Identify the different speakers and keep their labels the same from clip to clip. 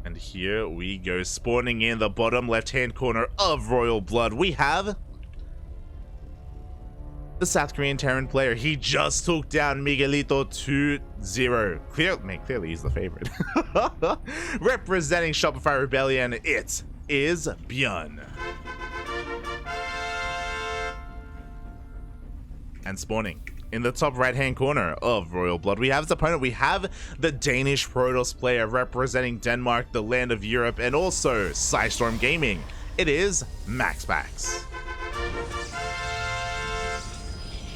Speaker 1: And here we go, spawning in the bottom left-hand corner of Royal Blood. We have the South Korean Terran player. He just took down Miguelito 2-0. Clearly he's the favorite. Representing Shopify Rebellion, it is ByuN. And spawning in the top right-hand corner of Royal Blood, we have his opponent. We have the Danish Protoss player representing Denmark, the land of Europe, and also Psystorm Gaming. It is MaxPax.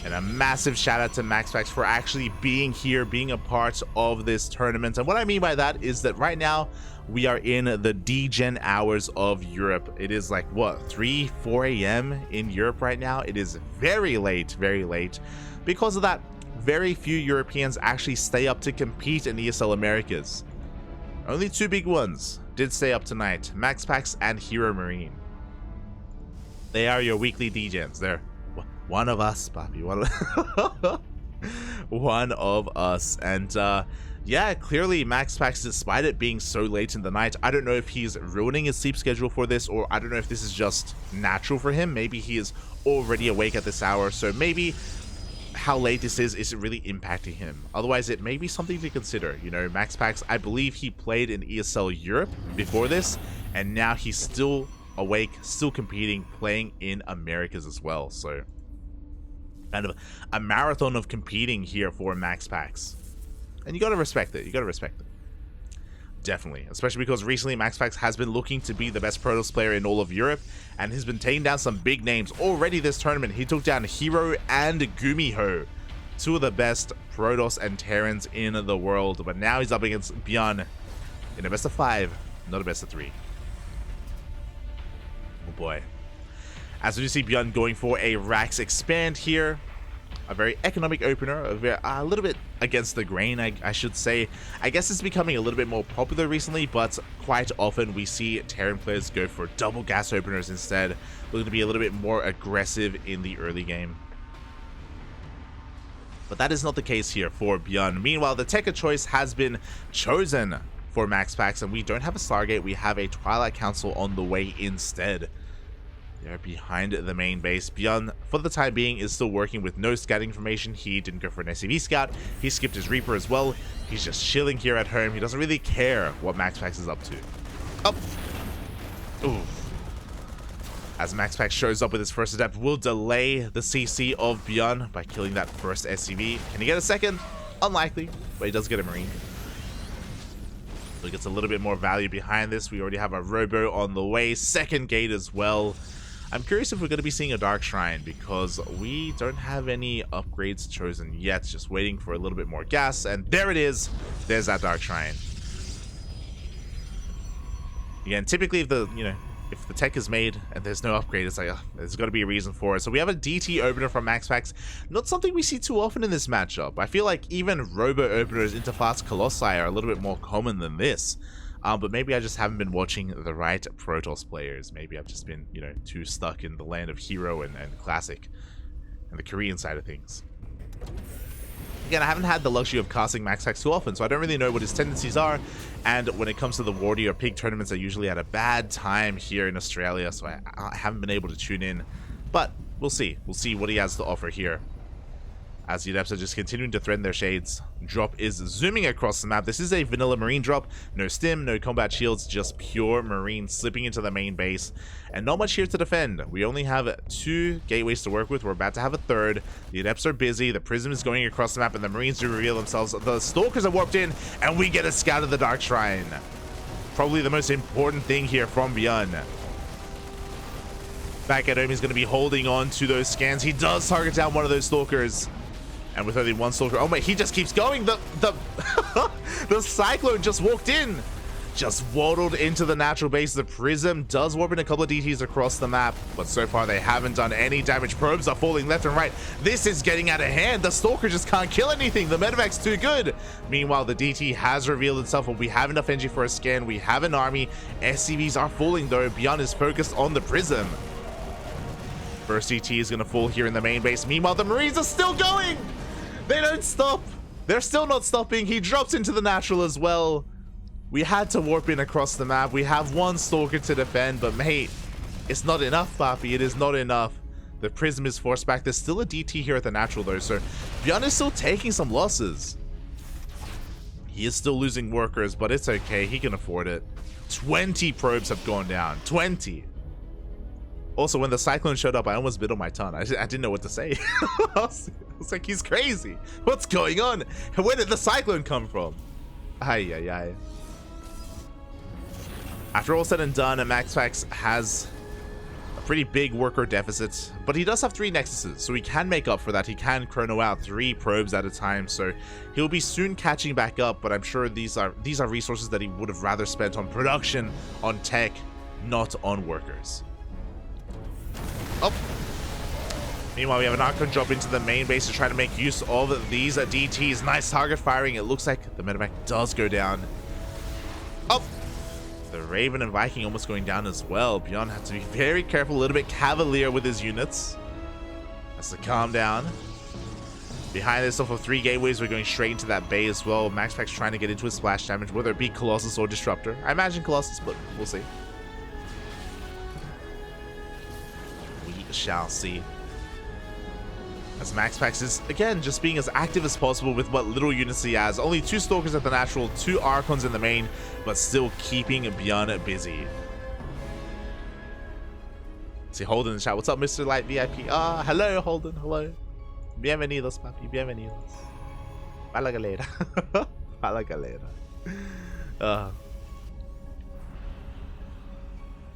Speaker 1: And a massive shout out to MaxPax for actually being here, being a part of this tournament. And what I mean by that is that right now we are in the D-Gen hours of Europe. It is like, what, 4 a.m. in Europe right now? It is very late, very late. Because of that, very few Europeans actually stay up to compete in ESL Americas. Only two big ones did stay up tonight, MaxPax and Hero Marine. They are your weekly D-Gens. They're one of us, Papi. One of us. And yeah, clearly MaxPax, despite it being so late in the night, I don't know if he's ruining his sleep schedule for this, or I don't know if this is just natural for him. Maybe he is already awake at this hour, so maybe how late this is really impacting him. Otherwise, it may be something to consider. You know, MaxPax, I believe he played in ESL Europe before this, and now he's still awake, still competing, playing in Americas as well. So kind of a marathon of competing here for MaxPax. And you gotta respect it. You gotta respect it. Definitely. Especially because recently MaxPax has been looking to be the best Protoss player in all of Europe, and has been taking down some big names already this tournament. He took down Hero and Gumiho, two of the best Protoss and Terrans in the world. But now he's up against ByuN in a best of 5, not a best of 3. Oh boy. As we see ByuN going for a Rax expand here. A very economic opener, a little bit against the grain, I should say. I guess it's becoming a little bit more popular recently, but quite often we see Terran players go for double gas openers instead, looking to be a little bit more aggressive in the early game. But that is not the case here for ByuN. Meanwhile, the tech of choice has been chosen for MaxPax, and we don't have a Stargate, we have a Twilight Council on the way instead. They're behind the main base. ByuN, for the time being, is still working with no scouting information. He didn't go for an SCV scout. He skipped his Reaper as well. He's just chilling here at home. He doesn't really care what MaxPax is up to. Up. Ooh. As MaxPax shows up with his first adept, will delay the CC of ByuN by killing that first SCV. Can he get a second? Unlikely, but he does get a Marine. So he gets a little bit more value behind this. We already have a Robo on the way. Second gate as well. I'm curious if we're going to be seeing a Dark Shrine, because we don't have any upgrades chosen yet. Just waiting for a little bit more gas, and there it is. There's that Dark Shrine. Again, typically if the tech is made and there's no upgrade, it's like, there's got to be a reason for it. So we have a DT opener from MaxPax. Not something we see too often in this matchup. I feel like even Robo openers into fast Colossi are a little bit more common than this. But maybe I just haven't been watching the right Protoss players. Maybe I've just been, too stuck in the land of Hero and Classic and the Korean side of things. Again, I haven't had the luxury of casting MaxPax too often, so I don't really know what his tendencies are. And when it comes to the Wardy or Pig tournaments, I usually had a bad time here in Australia, so I haven't been able to tune in. But we'll see. We'll see what he has to offer here, as the Adepts are just continuing to threaten their shades. Drop is zooming across the map. This is a vanilla Marine drop. No stim, no combat shields, just pure Marine slipping into the main base. And not much here to defend. We only have 2 gateways to work with. We're about to have a third. The Adepts are busy. The Prism is going across the map, and the Marines do reveal themselves. The Stalkers are warped in, and we get a scout of the Dark Shrine. Probably the most important thing here from ByuN. Back at home, he's going to be holding on to those scans. He does target down one of those Stalkers. And with only one Stalker, oh my, he just keeps going. The Cyclone just walked in. Just waddled into the natural base. The Prism does warp in a couple of DTs across the map, but so far they haven't done any damage. Probes are falling left and right. This is getting out of hand. The Stalker just can't kill anything. The medevac's too good. Meanwhile, the DT has revealed itself, and we have enough energy for a scan. We have an army. SCVs are falling though. ByuN is focused on the Prism. First DT is going to fall here in the main base. Meanwhile, the Marines are still going. They don't stop. They're still not stopping. He drops into the natural as well. We had to warp in across the map. We have one Stalker to defend, but mate, it's not enough, Papi. It is not enough. The Prism is forced back. There's still a DT here at the natural, though, so ByuN is still taking some losses. He is still losing workers, but it's okay. He can afford it. 20 probes have gone down. 20. Also, when the Cyclone showed up, I almost bit on my tongue. I didn't know what to say. I was like, he's crazy. What's going on? Where did the Cyclone come from? Ay, ay, ay. After all said and done, MaxPax has a pretty big worker deficit, but he does have 3 Nexuses, so he can make up for that. He can chrono out 3 probes at a time, so he'll be soon catching back up, but I'm sure these are resources that he would have rather spent on production, on tech, not on workers. Oh. Meanwhile, we have an Archon drop into the main base to try to make use of these DTs. Nice target firing. It looks like the medevac does go down. Oh. The Raven and Viking almost going down as well. ByuN had to be very careful, a little bit cavalier with his units. Has to calm down. Behind this, off of 3 gateways, we're going straight into that bay as well. MaxPax trying to get into his splash damage, whether it be Colossus or Disruptor. I imagine Colossus, but we'll see. We shall see. As MaxPax is, again, just being as active as possible with what little units he has. Only 2 Stalkers at the natural, 2 Archons in the main, but still keeping ByuN busy. See Holden in the chat. What's up, Mr. Light VIP? Ah, hello, Holden. Hello. Bienvenidos, papi. Bienvenidos. Fala, galera. Fala, galera.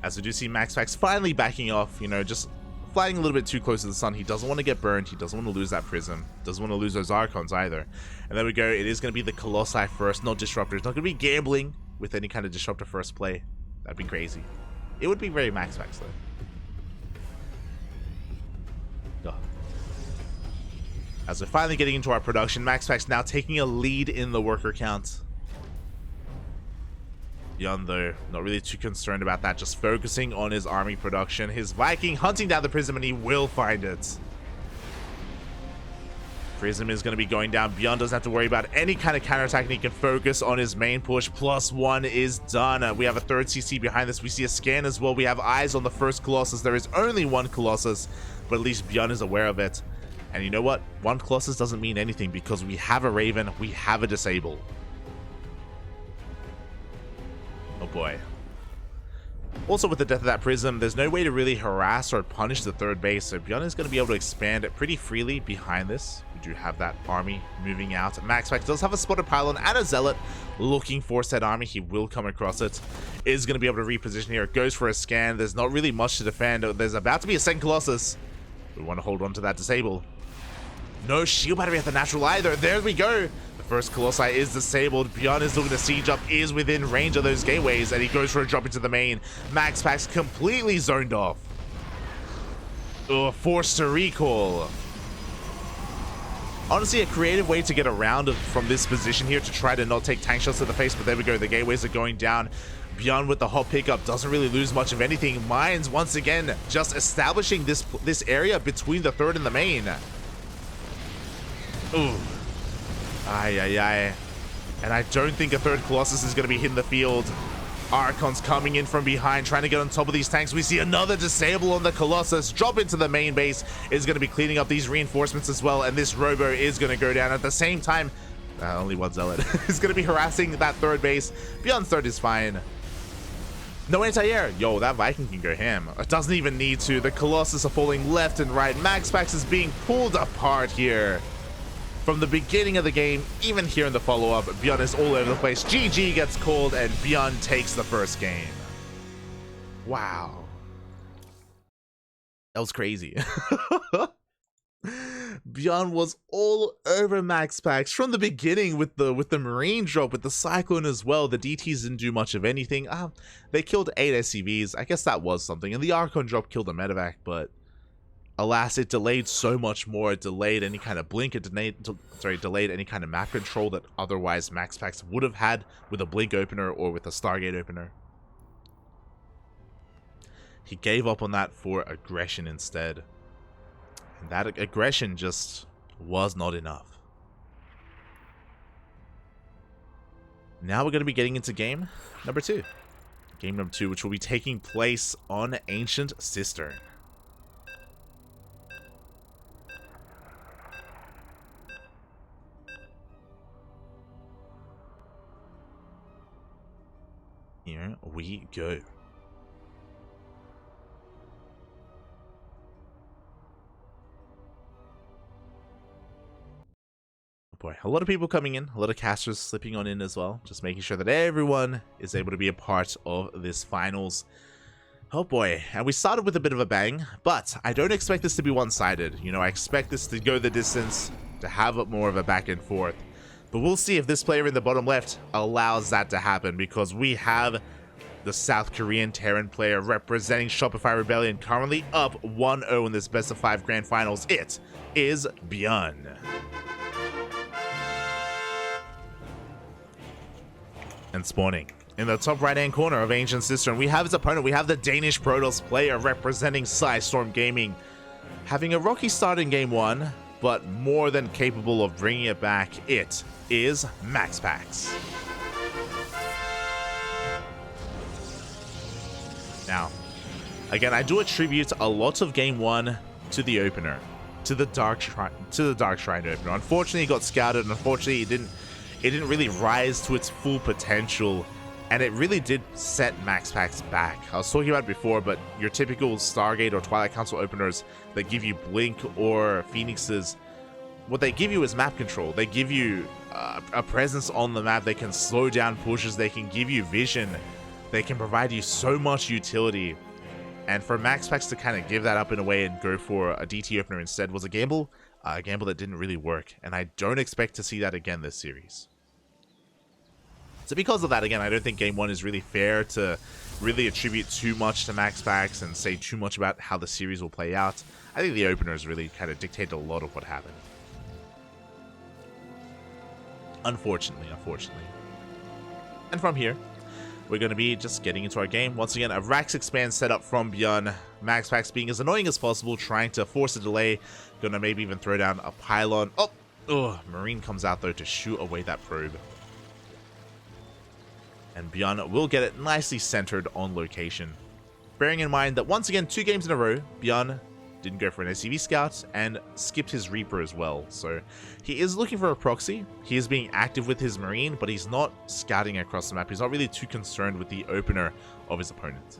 Speaker 1: As we do see MaxPax finally backing off, you know, just flying a little bit too close to the sun. He doesn't want to get burned. He doesn't want to lose that Prism. Doesn't want to lose those Archons either. And there we go. It is going to be the Colossi first, not Disruptor. It's not going to be gambling with any kind of Disruptor first play. That'd be crazy. It would be very MaxPax though. Oh. As we're finally getting into our production, MaxPax now taking a lead in the worker count. ByuN, though, not really too concerned about that, just focusing on his army production. His Viking hunting down the Prism, and he will find it. Prism is going to be going down. ByuN doesn't have to worry about any kind of counterattack, and he can focus on his main push. +1 is done. We have a 3rd CC behind this. We see a scan as well. We have eyes on the first Colossus. There is only 1 Colossus, but at least ByuN is aware of it. And you know what? 1 Colossus doesn't mean anything because we have a Raven, we have a Disable. Oh boy. Also, with the death of that Prism, there's no way to really harass or punish the 3rd base, so ByuN is going to be able to expand it pretty freely behind this. We do have that army moving out. MaxPax does have a spotted pylon and a Zealot looking for said army. He will come across it. Is going to be able to reposition here. It goes for a scan. There's not really much to defend. There's about to be a 2nd Colossus. We want to hold on to that Disable. No shield battery at the natural either. There we go. First Colossi is disabled. ByuN is looking to siege up, is within range of those gateways, and he goes for a drop into the main. MaxPax completely zoned off. Forced to recall. Honestly, a creative way to get around from this position here to try to not take tank shots to the face, but there we go. The gateways are going down. ByuN with the hot pickup doesn't really lose much of anything. Mines, once again, just establishing this area between the 3rd and the main. Ooh. Ay, ay, ay. And I don't think a 3rd Colossus is going to be hitting the field. Archon's coming in from behind, trying to get on top of these tanks. We see another Disable on the Colossus. Drop into the main base. Is going to be cleaning up these reinforcements as well. And this Robo is going to go down at the same time. Only 1 Zealot is going to be harassing that 3rd base. ByuN's 3rd is fine. No anti-air. Yo, that Viking can go ham. It doesn't even need to. The Colossus are falling left and right. MaxPax is being pulled apart here. From the beginning of the game, even here in the follow-up, ByuN is all over the place. GG gets called, and ByuN takes the 1st game. Wow. That was crazy. ByuN was all over MaxPax from the beginning with the Marine drop, with the Cyclone as well. The DTs didn't do much of anything. They killed 8 SCVs. I guess that was something. And the Archon drop killed the medevac, but alas, it delayed so much more. It delayed any kind of blink. It delayed any kind of map control that otherwise MaxPax would have had with a blink opener or with a Stargate opener. He gave up on that for aggression instead. And that aggression just was not enough. Now we're going to be getting into game number 2. Game number 2, which will be taking place on Ancient Cistern. Here we go. Boy, a lot of people coming in, a lot of casters slipping on in as well, just making sure that everyone is able to be a part of this finals. Oh boy, and we started with a bit of a bang, but I don't expect this to be one-sided. You know, I expect this to go the distance, to have more of a back and forth. But we'll see if this player in the bottom left allows that to happen, because we have the South Korean Terran player representing Shopify Rebellion currently up 1-0 in this best of 5 grand finals. It is ByuN. And spawning in the top right hand corner of Ancient Cistern, we have his opponent. We have the Danish Protoss player representing Storm Gaming, having a rocky start in game 1, but more than capable of bringing it back. It is MaxPax. Now, again, I do attribute a lot of game 1 to the opener, to the Dark Shrine opener. Unfortunately, it got scouted, and unfortunately, it didn't really rise to its full potential, and it really did set MaxPax back. I was talking about it before, but your typical Stargate or Twilight Council openers that give you Blink or Phoenixes, what they give you is map control. They give you a presence on the map. They can slow down pushes. They can give you vision. They can provide you so much utility. And for MaxPax to kind of give that up in a way and go for a DT opener instead was a gamble that didn't really work. And I don't expect to see that again this series. So because of that, again, I don't think game 1 is really fair to really attribute too much to MaxPax and say too much about how the series will play out. I think the openers really kind of dictated a lot of what happened. Unfortunately. And from here, we're going to be just getting into our game. Once again, a Rax expand setup from ByuN. MaxPax being as annoying as possible, trying to force a delay. Gonna maybe even throw down a pylon. Oh, Marine comes out though to shoot away that probe. And ByuN will get it nicely centered on location. Bearing in mind that once again, 2 games in a row, ByuN didn't go for an SCV scout and skipped his Reaper as well. So he is looking for a proxy. He is being active with his Marine, but he's not scouting across the map. He's not really too concerned with the opener of his opponent.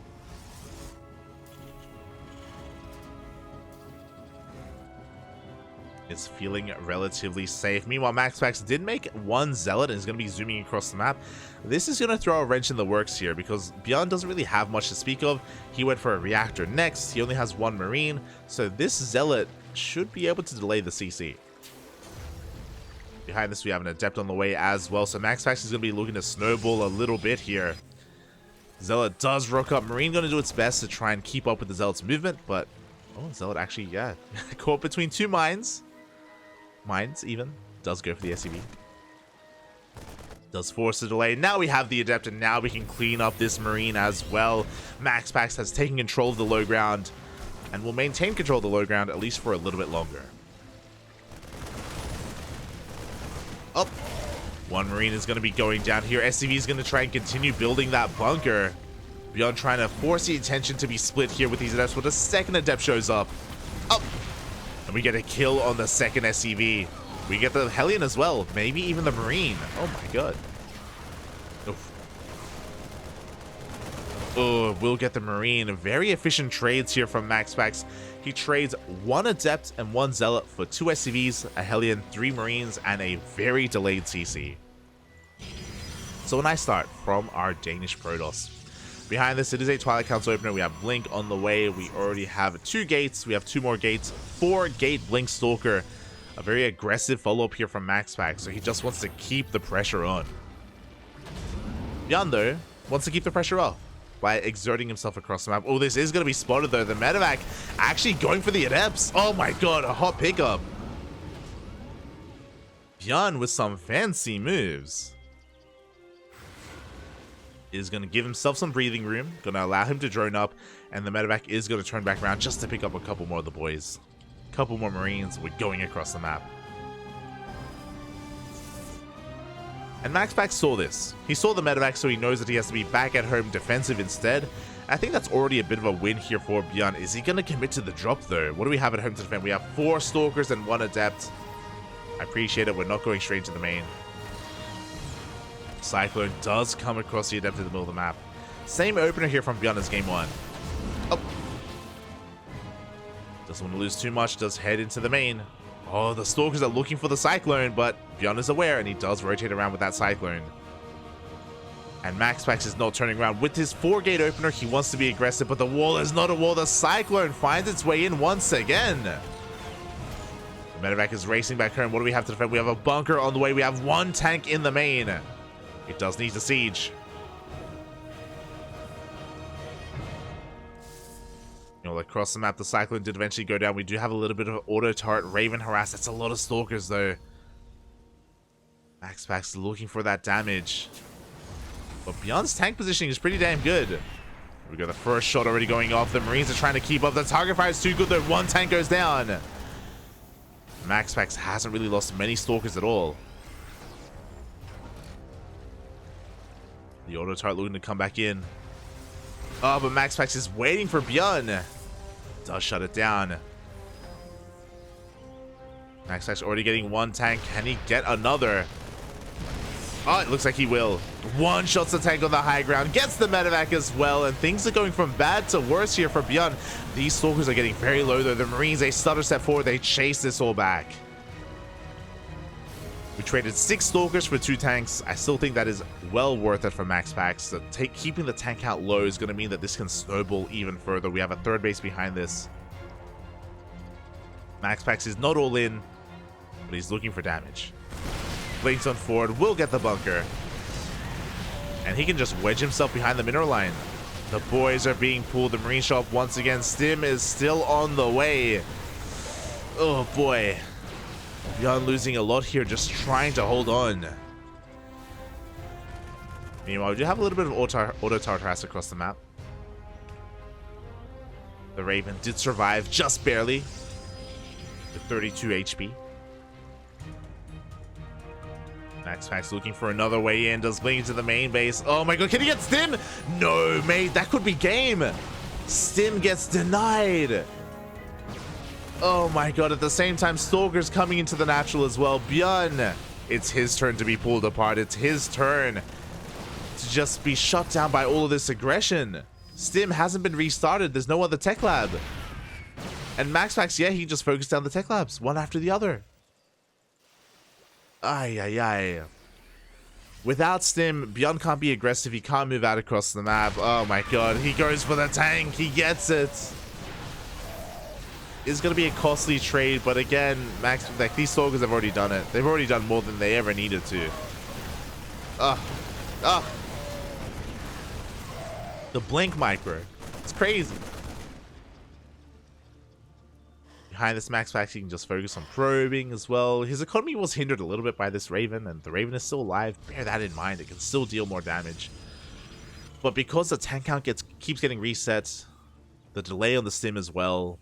Speaker 1: Is feeling relatively safe. Meanwhile, MaxPax did make 1 Zealot and is going to be zooming across the map. This is going to throw a wrench in the works here because ByuN doesn't really have much to speak of. He went for a Reactor next. He only has 1 Marine, so this Zealot should be able to delay the CC. Behind this, we have an Adept on the way as well, so MaxPax is going to be looking to snowball a little bit here. Zealot does rock up. Marine going to do its best to try and keep up with the Zealot's movement, but Zealot actually, caught between 2 mines. Mines even does go for the SCV. Does force a delay. Now we have the Adept, and now we can clean up this Marine as well. MaxPax has taken control of the low ground and will maintain control of the low ground at least for a little bit longer. Oh, 1 Marine is going to be going down here. SCV is going to try and continue building that bunker. ByuN trying to force the attention to be split here with these Adepts, but a second Adept shows up. Oh, and we get a kill on the second SCV. We get the Hellion as well. Maybe even the Marine. Oh my god. Oof. Oh, we'll get the Marine. Very efficient trades here from MaxPax. He trades 1 Adept and 1 Zealot for 2 SCVs, a Hellion, 3 Marines, and a very delayed CC. So when I start from our Danish Protoss, behind this, it is a Twilight Council opener. We have Blink on the way. We already have 2 gates. We have 2 more gates. 4 gate Blink Stalker. A very aggressive follow-up here from MaxPax, so he just wants to keep the pressure on. ByuN, though, wants to keep the pressure off by exerting himself across the map. Oh, this is going to be spotted, though. The medevac actually going for the Adepts. Oh my god, a hot pickup. ByuN with some fancy moves. Is going to give himself some breathing room, going to allow him to drone up, and the medevac is going to turn back around just to pick up a couple more of the boys. A couple more Marines. We're going across the map. And MaxPax saw this. He saw the medevac, so he knows that he has to be back at home defensive instead. I think that's already a bit of a win here for ByuN. Is he going to commit to the drop, though? What do we have at home to defend? We have 4 Stalkers and 1 Adept. I appreciate it. We're not going straight to the main. Cyclone does come across the Adept in the middle of the map. Same opener here from ByuN as game 1. Oh. Doesn't want to lose too much. Does head into the main. Oh, the Stalkers are looking for the Cyclone, but ByuN is aware, and he does rotate around with that Cyclone. And MaxPax is not turning around. With his 4-gate opener, he wants to be aggressive, but the wall is not a wall. The Cyclone finds its way in once again. The medevac is racing back home. What do we have to defend? We have a bunker on the way. We have 1 tank in the main. It does need to siege. You know, across the map, the Cyclone did eventually go down. We do have a little bit of auto turret Raven harass. That's a lot of Stalkers, though. MaxPax looking for that damage. But ByuN's tank positioning is pretty damn good. We got the first shot already going off. The Marines are trying to keep up. The target fire is too good, though. 1 tank goes down. MaxPax hasn't really lost many Stalkers at all. The auto turret looking to come back in. Oh, but MaxPax is waiting for ByuN. Does shut it down. MaxPax already getting 1 tank. Can he get another? Oh, it looks like he will. 1 shots the tank on the high ground. Gets the medevac as well. And things are going from bad to worse here for ByuN. These Stalkers are getting very low, though. The Marines, they stutter step forward. They chase this all back. We traded 6 Stalkers for 2 tanks. I still think that is well worth it for MaxPax. So keeping the tank count low is going to mean that this can snowball even further. We have a 3rd base behind this. MaxPax is not all in, but he's looking for damage. Blinks on forward, will get the bunker. And he can just wedge himself behind the mineral line. The boys are being pulled. The Marine shop once again. Stim is still on the way. Oh boy. ByuN losing a lot here, just trying to hold on. Meanwhile, we do have a little bit of auto tartaras across the map. The Raven did survive just barely with 32 HP. MaxPax looking for another way in. Does blink into the main base. Oh my god, can he get Stim? No, mate, that could be game. Stim gets denied. Oh my god, at the same time, Stalker's coming into the natural as well. ByuN, it's his turn to be pulled apart. It's his turn to just be shut down by all of this aggression. Stim hasn't been restarted. There's no other tech lab. And MaxPax, yeah, he can just focus down the tech labs, one after the other. Ay, ay, ay. Without Stim, ByuN can't be aggressive. He can't move out across the map. Oh my god, he goes for the tank. He gets it. It's going to be a costly trade, but again, like these Stalkers have already done it. They've already done more than they ever needed to. The blink micro. It's crazy. Behind this MaxPax, he can just focus on probing as well. His economy was hindered a little bit by this Raven, and the Raven is still alive. Bear that in mind. It can still deal more damage. But because the tank count keeps getting reset, the delay on the Stim as well,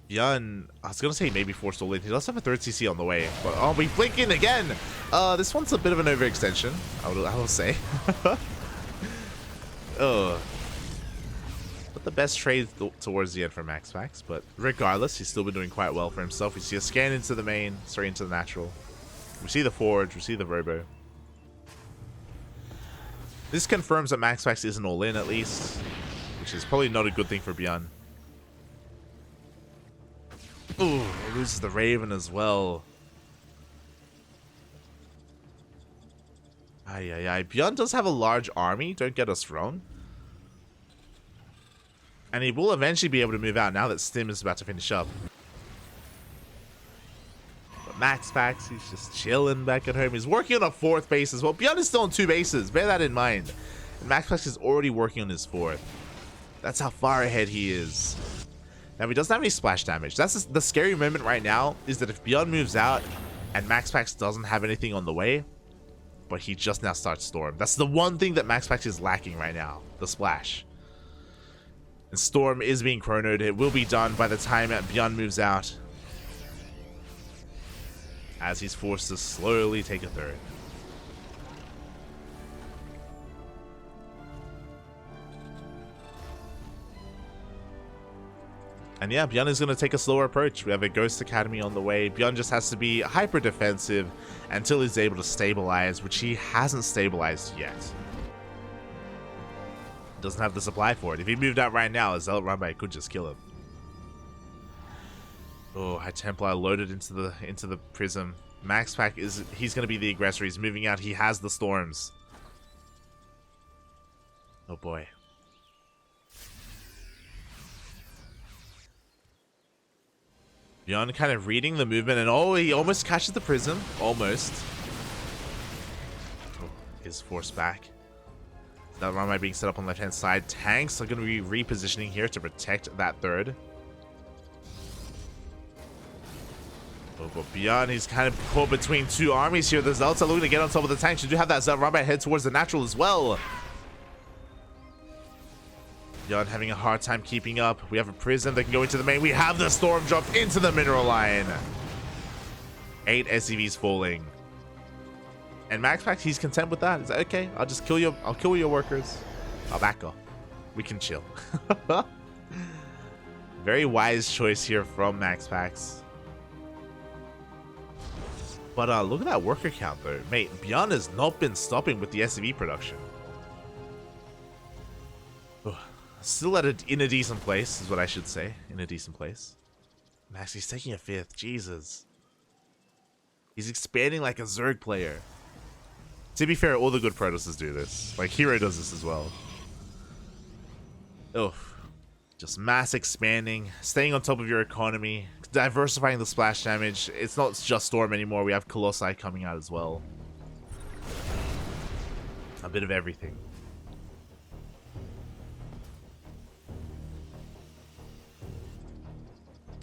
Speaker 1: ByuN, I was going to say maybe forced all in. He does have a 3rd CC on the way. But, oh, we blink in again. This one's a bit of an overextension, I will say. Oh. But the best trade towards the end for MaxPax. But regardless, he's still been doing quite well for himself. We see a scan into the main, straight into the natural. We see the Forge, we see the Robo. This confirms that MaxPax isn't all in, at least. Which is probably not a good thing for ByuN. Ooh, loses the Raven as well. Ay, ay, ay. ByuN does have a large army, don't get us wrong. And he will eventually be able to move out now that Stim is about to finish up. But MaxPax, he's just chilling back at home. He's working on a 4th base as well. ByuN is still on 2 bases, bear that in mind. And MaxPax is already working on his 4th. That's how far ahead he is. Now, he doesn't have any splash damage. That's the scary moment right now, is that if ByuN moves out and MaxPax doesn't have anything on the way, but he just now starts Storm. That's the one thing that MaxPax is lacking right now, the splash. And Storm is being chronoed. It will be done by the time ByuN moves out. as he's forced to slowly take a third. And yeah, ByuN is going to take a slower approach. We have a Ghost Academy on the way. ByuN just has to be hyper defensive until he's able to stabilize, which he hasn't stabilized yet. Doesn't have the supply for it. If he moved out right now, a Zealot Runby could just kill him. Oh, High Templar loaded into the Prism. MaxPax he's going to be the aggressor. He's moving out. He has the Storms. Oh boy. ByuN kind of reading the movement, and oh, he almost catches the Prism. Almost. Oh, is forced back. That Runby being set up on the left-hand side. Tanks are going to be repositioning here to protect that third. Oh, but ByuN, he's kind of caught between two armies here. The Zealots are looking to get on top of the tanks. You do have that Zealot Runby head towards the natural as well. ByuN having a hard time keeping up. We have a Prism that can go into the main. We have the Storm dropped into the mineral line. 8 SCVs falling. And MaxPax, he's content with that. He's like, okay, I'll kill your workers. I'll back off. We can chill. Very wise choice here from MaxPax. But look at that worker count though. Mate, ByuN has not been stopping with the SCV production. Still in a decent place, is what I should say. In a decent place. Max, he's taking a 5th. Jesus. He's expanding like a Zerg player. To be fair, all the good Protosses do this. Like, Hero does this as well. Oof. Just mass expanding, staying on top of your economy, diversifying the splash damage. It's not just Storm anymore. We have Colossi coming out as well. A bit of everything.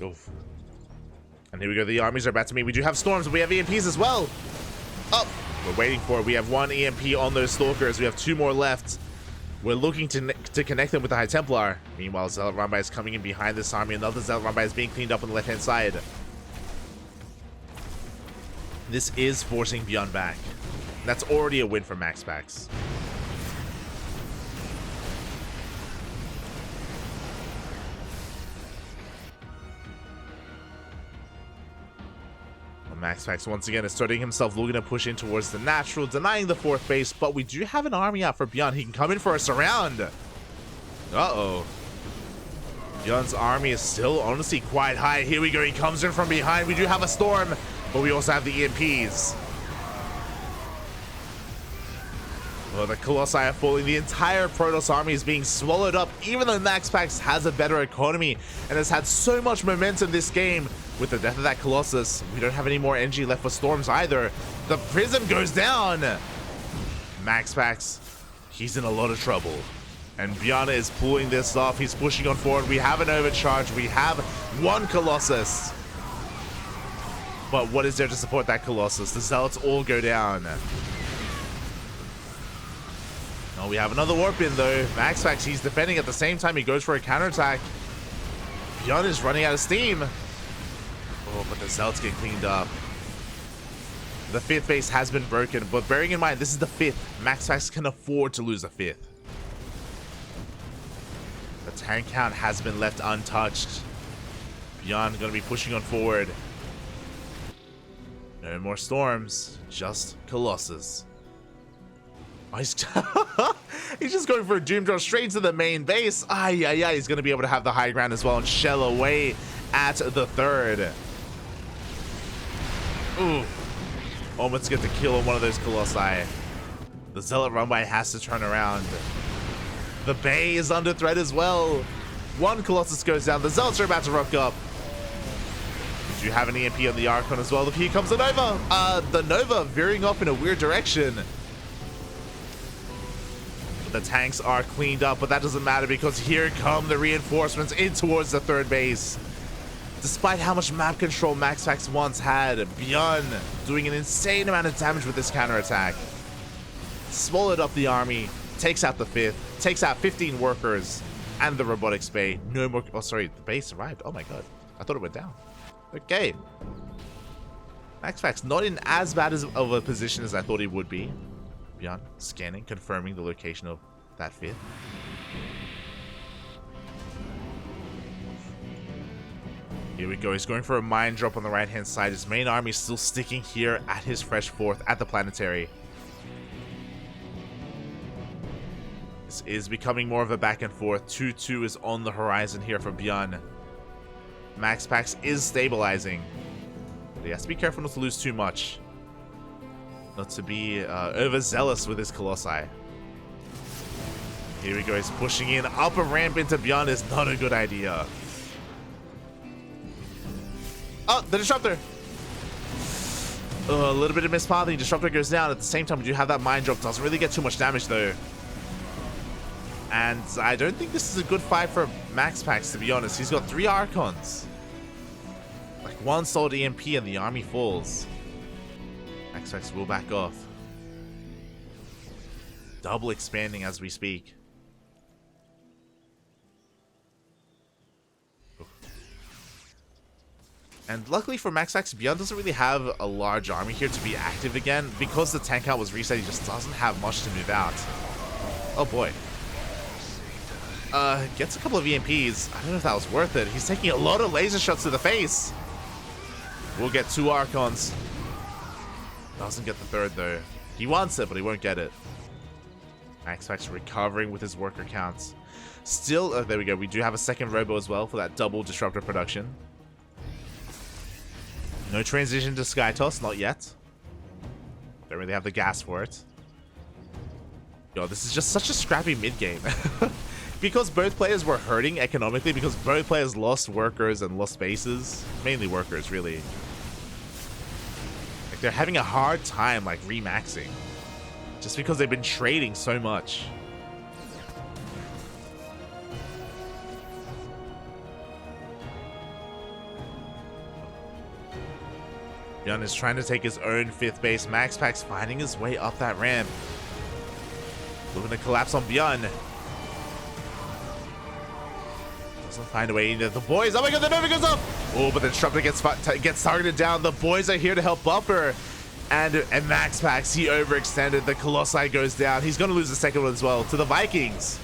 Speaker 1: Oof. And here we go. The armies are about to meet. We do have Storms, but we have EMPs as well. Oh, we're waiting for it. We have 1 EMP on those Stalkers. We have 2 more left. We're looking to connect them with the High Templar. Meanwhile, Zealot Runby is coming in behind this army. Another Zealot Runby is being cleaned up on the left-hand side. This is forcing ByuN back. That's already a win for MaxPax. MaxPax once again is starting himself looking to push in towards the natural, denying the 4th base, but we do have an army out for ByuN. He can come in for a surround. Uh-oh. ByuN's army is still honestly quite high. Here we go. He comes in from behind. We do have a Storm, but we also have the EMPs. Well, the Colossi are falling. The entire Protoss army is being swallowed up, even though MaxPax has a better economy and has had so much momentum this game. With the death of that Colossus, we don't have any more energy left for Storms either. The Prism goes down. MaxPax, he's in a lot of trouble. And ByuN is pulling this off. He's pushing on forward. We have an overcharge. We have 1 Colossus. But what is there to support that Colossus? The Zealots all go down. Oh, we have another Warp in though. MaxPax, he's defending at the same time. He goes for a counterattack. ByuN is running out of steam. Oh, but the Zealots get cleaned up. The 5th base has been broken, but bearing in mind, this is the 5th. MaxPax can afford to lose a 5th. The tank count has been left untouched. ByuN going to be pushing on forward. No more Storms, just Colossus. Oh, he's just going for a Doom Drop straight to the main base. Yeah, he's going to be able to have the high ground as well and shell away at the 3rd. Ooh. Almost get the kill on one of those Colossi. The Zealot Runby has to turn around. The Bay is under threat as well. 1 Colossus goes down. The Zealots are about to rock up. Do you have an EMP on the Archon as well? Here comes the Nova. The Nova veering off in a weird direction. The tanks are cleaned up, but that doesn't matter because here come the reinforcements in towards the 3rd base. Despite how much map control MaxPax once had, ByuN doing an insane amount of damage with this counterattack. Swallowed up the army, takes out the 5th, takes out 15 workers, and the robotics bay. No more. Oh, sorry, the base survived. Oh my god. I thought it went down. Okay. MaxPax not in as bad of a position as I thought he would be. ByuN scanning, confirming the location of that fifth. Here we go. He's going for a mine drop on the right-hand side. His main army is still sticking here at his fresh fourth at the planetary. This is becoming more of a back and forth. 2-2 is on the horizon here for ByuN. MaxPax is stabilizing. But he has to be careful not to lose too much. Not to be overzealous with his Colossi. Here we go. He's pushing in. Up a ramp into ByuN is not a good idea. Oh, the disruptor. A little bit of mispathing. Disruptor goes down. At the same time, we do have that mine drop. Doesn't really get too much damage, though. And I don't think this is a good fight for MaxPax, to be honest. He's got 3 Archons. Like, 1 solid EMP and the army falls. MaxPax will back off. Double expanding as we speak. And luckily for MaxPax, ByuN doesn't really have a large army here to be active again. Because the tank out was reset, he just doesn't have much to move out. Oh boy. Gets a couple of EMPs. I don't know if that was worth it. He's taking a lot of laser shots to the face. We'll get 2 Archons. Doesn't get the 3rd though. He wants it, but he won't get it. MaxPax recovering with his worker counts. Still, there we go. We do have a 2nd Robo as well for that double disruptor production. No transition to Sky Toss, not yet. Don't really have the gas for it. Yo, this is just such a scrappy mid-game. Because both players were hurting economically, because both players lost workers and lost bases. Mainly workers, really. Like, they're having a hard time, like, remaxing. Just because they've been trading so much. ByuN is trying to take his own 5th base. MaxPax finding his way up that ramp. Looking to collapse on ByuN. Doesn't find a way into the boys. Oh my god, the Nova goes up! Oh, but the disruptor gets targeted down. The boys are here to help buffer. And MaxPax, he overextended. The Colossi goes down. He's going to lose the 2nd one as well to the Vikings.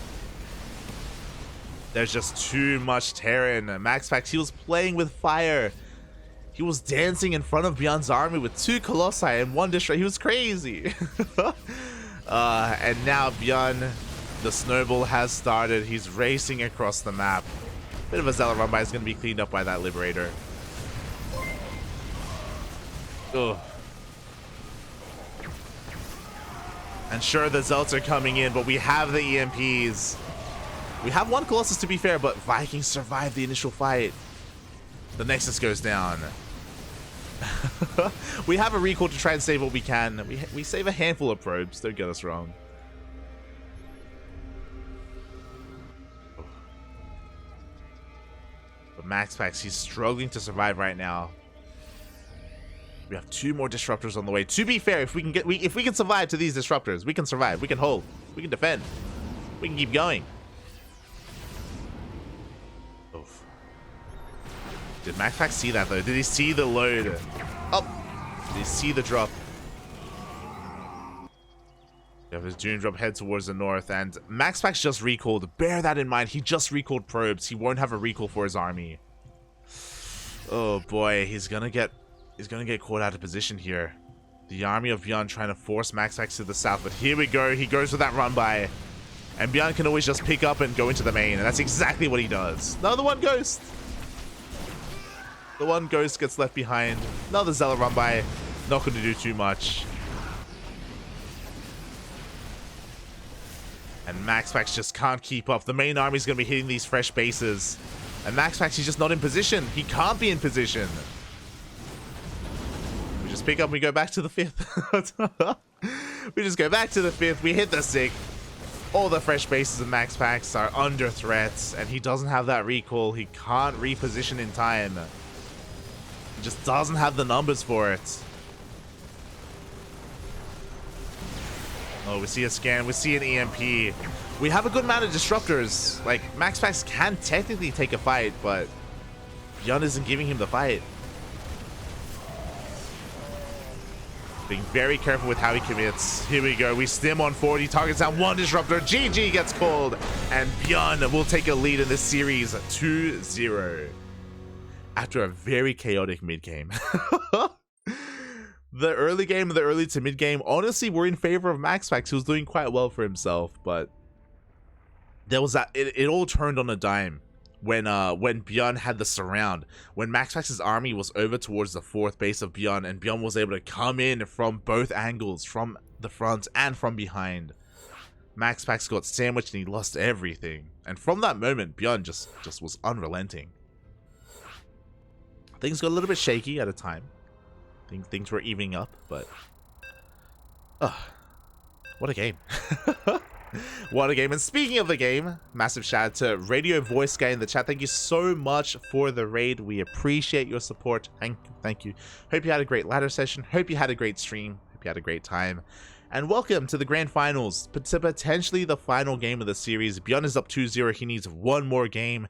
Speaker 1: There's just too much Terran. MaxPax, he was playing with fire. He was dancing in front of ByuN's army with 2 Colossi and 1 disruptor. He was crazy. And now ByuN, the snowball has started. He's racing across the map. Bit of a Zealot run by is going to be cleaned up by that Liberator. Ugh. And sure, the Zealots are coming in, but we have the EMPs. We have 1 Colossus, to be fair, but Vikings survived the initial fight. The Nexus goes down. We have a recall to try and save what we can. We save a handful of probes. Don't get us wrong. But MaxPax, he's struggling to survive right now. We have 2 more disruptors on the way. To be fair, if we can survive to these disruptors, we can survive. We can hold. We can defend. We can keep going. Oof. Did MaxPax see that though? Did he see the load? Oh, did he see the drop? We have his June drop head towards the north, and MaxPax just recalled. Bear that in mind. He just recalled probes. He won't have a recall for his army. Oh boy, he's gonna get caught out of position here. The army of ByuN trying to force MaxPax to the south, but here we go. He goes for that run by, and ByuN can always just pick up and go into the main, and that's exactly what he does. Another 1 ghost. The 1 ghost gets left behind. Another Zealot run by. Not going to do too much. And MaxPax just can't keep up. The main army is going to be hitting these fresh bases. And MaxPax, he's just not in position. He can't be in position. We just pick up and we go back to the 5th. We just go back to the 5th. We hit the 6th. All the fresh bases of MaxPax are under threats. And he doesn't have that recall. He can't reposition in time. He just doesn't have the numbers for it. Oh, we see a scan. We see an EMP. We have a good amount of disruptors. Like, MaxPax can technically take a fight, but ByuN isn't giving him the fight. Being very careful with how he commits. Here we go. We stim on 40. Targets down 1 disruptor. GG gets called. And ByuN will take a lead in this series 2-0. After a very chaotic mid-game. The early game, the early to mid-game, honestly, were in favor of MaxPax, who was doing quite well for himself. But there was that. It all turned on a dime. When ByuN had the surround, when MaxPax's army was over towards the 4th base of ByuN, and ByuN was able to come in from both angles, from the front and from behind. MaxPax got sandwiched and he lost everything. And from that moment, ByuN just was unrelenting. Things got a little bit shaky at a time. Things were evening up, but what a game. What a game. And speaking of the game, massive shout out to Radio Voice Guy in the chat. Thank you so much for the raid. We appreciate your support. Thank you. Hope you had a great ladder session. Hope you had a great stream. Hope you had a great time. And welcome to the grand finals, to potentially the final game of the series. ByuN is up 2-0. He needs one more game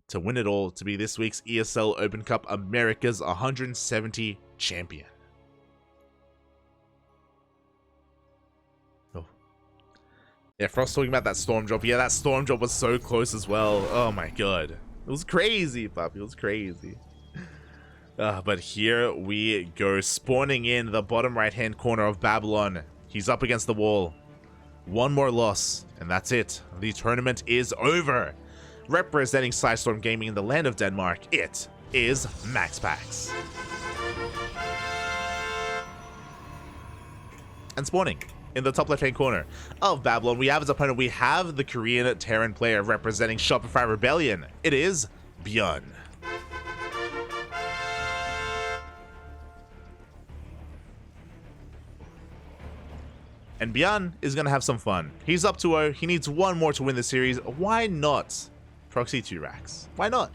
Speaker 1: to win it all, to be this week's ESL Open Cup Americas 170 champion. Yeah, Frost talking about that storm drop. Yeah, that storm drop was so close as well. Oh my god. It was crazy, puppy. It was crazy. But here we go. Spawning in the bottom right-hand corner of Babylon. He's up against the wall. One more loss, and that's it. The tournament is over. Representing Psystorm Gaming in the land of Denmark, it is MaxPax. And spawning in the top left-hand corner of Babylon, we have his opponent. We have the Korean Terran player representing Shopify Rebellion. It is ByuN. And ByuN is going to have some fun. He's up 2-0. He needs one more to win the series. Why not proxy 2 racks? Why not?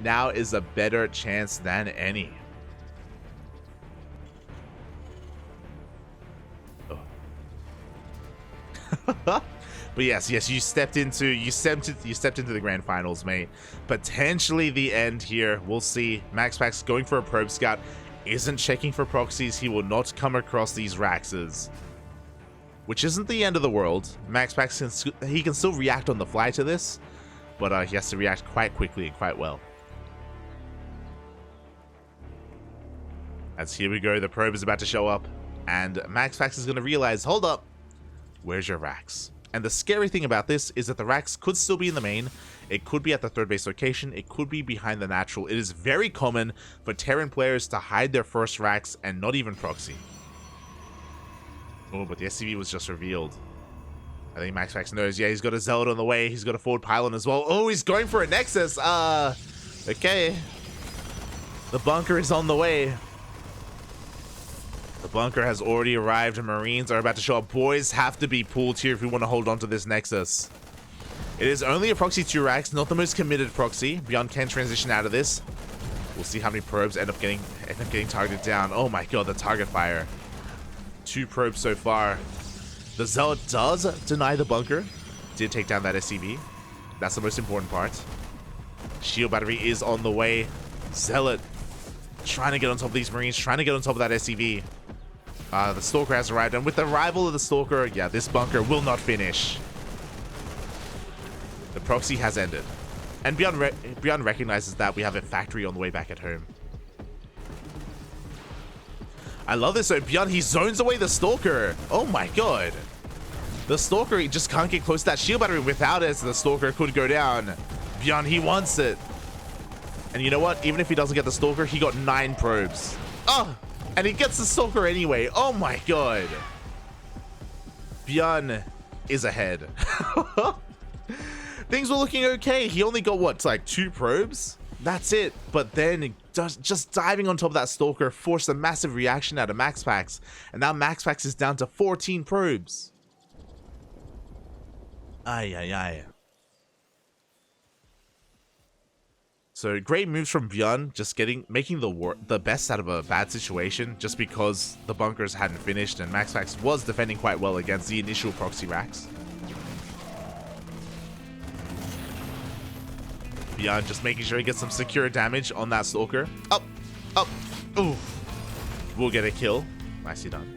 Speaker 1: Now is a better chance than any. But yes, you stepped into the grand finals, mate. Potentially the end here. We'll see. MaxPax going for a probe scout, isn't checking for proxies. He will not come across these Raxes, which isn't the end of the world. MaxPax he can still react on the fly to this, but he has to react quite quickly and quite well. As here we go, the probe is about to show up, and MaxPax is going to realize, hold up, where's your Rax? And the scary thing about this is that the Rax could still be in the main. It could be at the 3rd base location. It could be behind the natural. It is very common for Terran players to hide their first Rax and not even proxy. Oh, but the SCV was just revealed. I think MaxPax knows. Yeah, he's got a Zealot on the way. He's got a forward pylon as well. Oh, he's going for a Nexus. Okay. The bunker is on the way. The bunker has already arrived and Marines are about to show up. Boys have to be pulled here if we want to hold on to this Nexus. It is only a proxy 2 racks, not the most committed proxy. ByuN can transition out of this. We'll see how many probes end up getting targeted down. Oh my god, the target fire. 2 probes so far. The Zealot does deny the bunker. Did take down that SCV. That's the most important part. Shield battery is on the way. Zealot trying to get on top of these Marines, trying to get on top of that SCV. The Stalker has arrived, and with the arrival of the Stalker, yeah, this bunker will not finish. The proxy has ended. And ByuN recognizes that we have a factory on the way back at home. I love this. So ByuN, he zones away the Stalker. Oh my god. The Stalker, he just can't get close to that shield battery. Without it, the Stalker could go down. ByuN, he wants it. And you know what? Even if he doesn't get the Stalker, he got 9 probes. Oh! And he gets the Stalker anyway. Oh my god. ByuN is ahead. Things were looking okay. He only got, what, like 2 probes? That's it. But then just diving on top of that Stalker forced a massive reaction out of MaxPax. And now MaxPax is down to 14 probes. Ay, ay, ay. So great moves from ByuN, just making the best out of a bad situation, just because the bunkers hadn't finished and MaxPax was defending quite well against the initial proxy racks. ByuN just making sure he gets some secure damage on that Stalker. Up, up, ooh. will get a kill. Nicely done.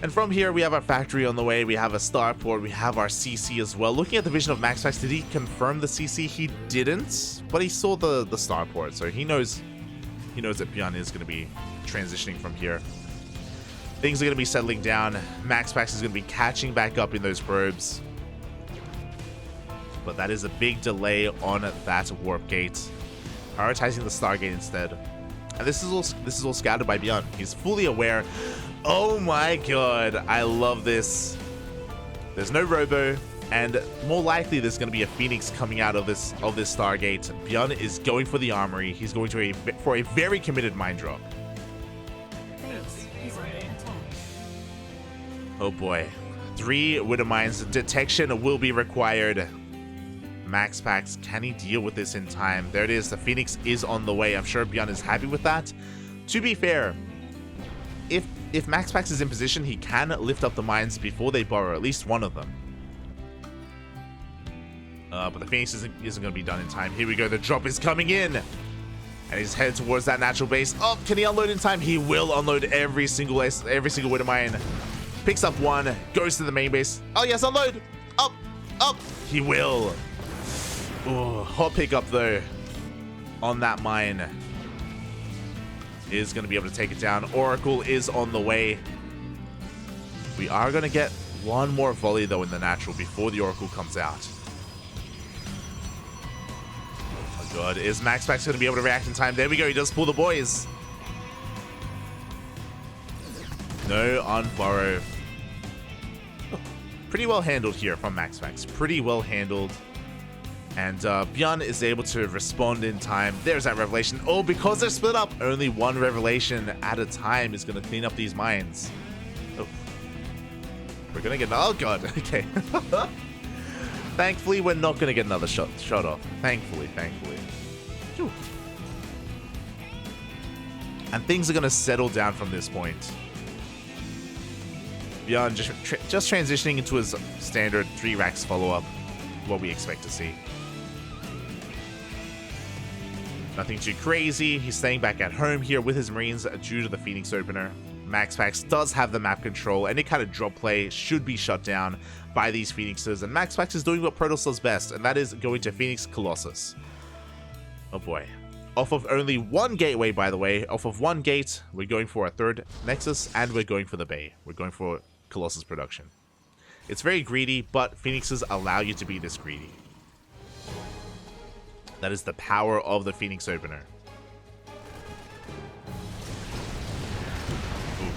Speaker 1: And from here, we have our factory on the way. We have a starport. We have our CC as well. Looking at the vision of MaxPax, did he confirm the CC? He didn't, but he saw the starport, so he knows that ByuN is going to be transitioning from here. Things are going to be settling down. MaxPax is going to be catching back up in those probes. But that is a big delay on that warp gate. Prioritizing the Stargate instead. And this is all scouted by ByuN. He's fully aware. Oh my god, I love this. There's no robo, and more likely there's going to be a Phoenix coming out of this Stargate. ByuN is going for the armory. He's going for a very committed mine drop. Oh boy. 3 Widow Mines. Detection will be required. MaxPax, can he deal with this in time? There it is. The Phoenix is on the way. I'm sure ByuN is happy with that. To be fair, if MaxPax is in position, he can lift up the mines before they borrow at least one of them. But the Phoenix isn't going to be done in time. Here we go. The drop is coming in. And he's headed towards that natural base. Oh, can he unload in time? He will unload every single Widow Mine. Picks up one. Goes to the main base. Oh, yes, unload. Up. Up. He will. Oh, hot pickup, though, on that mine. Is going to be able to take it down. Oracle is on the way. We are going to get one more volley, though, in the natural before the Oracle comes out. Oh, God. Is MaxPax going to be able to react in time? There we go. He does pull the boys. No unborrow. Pretty well handled here from MaxPax. Pretty well handled. And ByuN is able to respond in time. There's that revelation. Oh, because they're split up, only one revelation at a time is going to clean up these mines. Oh. We're going to get... Oh, God. Okay. Thankfully, we're not going to get another shot off. Thankfully. Whew. And things are going to settle down from this point. ByuN just transitioning into his standard 3 racks follow-up. What we expect to see. Nothing too crazy. He's staying back at home here with his Marines due to the Phoenix opener. MaxPax does have the map control. Any kind of drop play should be shut down by these Phoenixes. And MaxPax is doing what Protoss does best, and that is going to Phoenix Colossus. Oh boy. Off of only one gateway, by the way. Off of one gate, we're going for a 3rd Nexus, and we're going for the Bay. We're going for Colossus production. It's very greedy, but Phoenixes allow you to be this greedy. That is the power of the Phoenix opener. Ooh.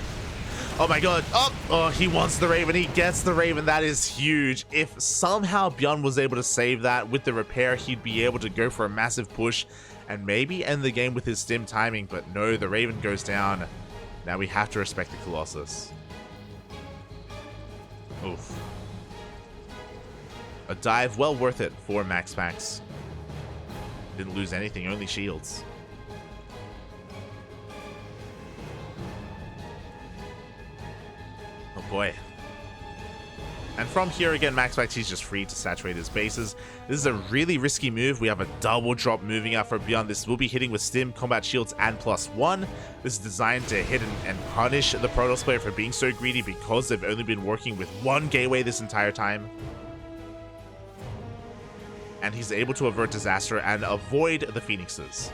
Speaker 1: Oh my god. Oh, he wants the Raven. He gets the Raven. That is huge. If somehow ByuN was able to save that with the repair, he'd be able to go for a massive push and maybe end the game with his stim timing. But no, the Raven goes down. Now we have to respect the Colossus. Oof. A dive well worth it for MaxPax. Didn't lose anything, only shields. Oh boy. And from here again, MaxPax, he's just free to saturate his bases. This is a really risky move. We have a double drop moving out for ByuN. This will be hitting with stim, combat shields, and +1. This is designed to hit and punish the Protoss player for being so greedy because they've only been working with one gateway this entire time. And he's able to avert disaster and avoid the Phoenixes.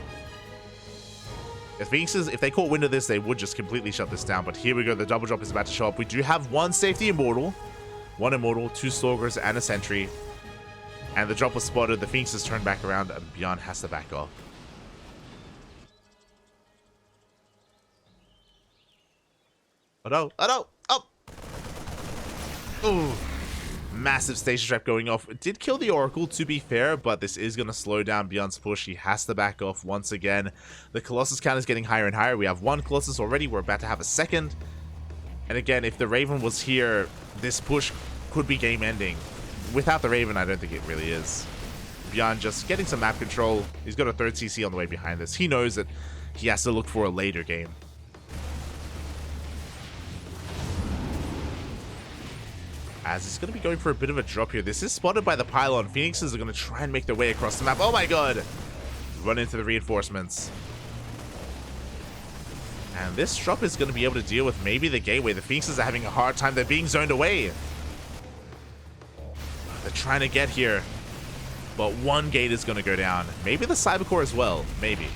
Speaker 1: If they caught wind of this, they would just completely shut this down. But here we go. The double drop is about to show up. We do have one safety immortal. 1 immortal, 2 stalkers, and a sentry. And the drop was spotted. The Phoenixes turn back around, and ByuN has to back off. Oh no. Oh no. Oh. Ooh. Massive station trap going off. It did kill the Oracle, to be fair, but this is going to slow down ByuN's push. He has to back off once again. The Colossus count is getting higher and higher. We have 1 Colossus already. We're about to have a 2nd. And again, if the Raven was here, this push could be game ending. Without the Raven, I don't think it really is. ByuN just getting some map control. He's got a 3rd CC on the way behind this. He knows that he has to look for a later game. As he's going to be going for a bit of a drop here. This is spotted by the pylon. Phoenixes are going to try and make their way across the map. Oh my god! Run into the reinforcements. And this drop is going to be able to deal with maybe the gateway. The Phoenixes are having a hard time. They're being zoned away. They're trying to get here. But one gate is going to go down. Maybe the Cybercore as well. Maybe.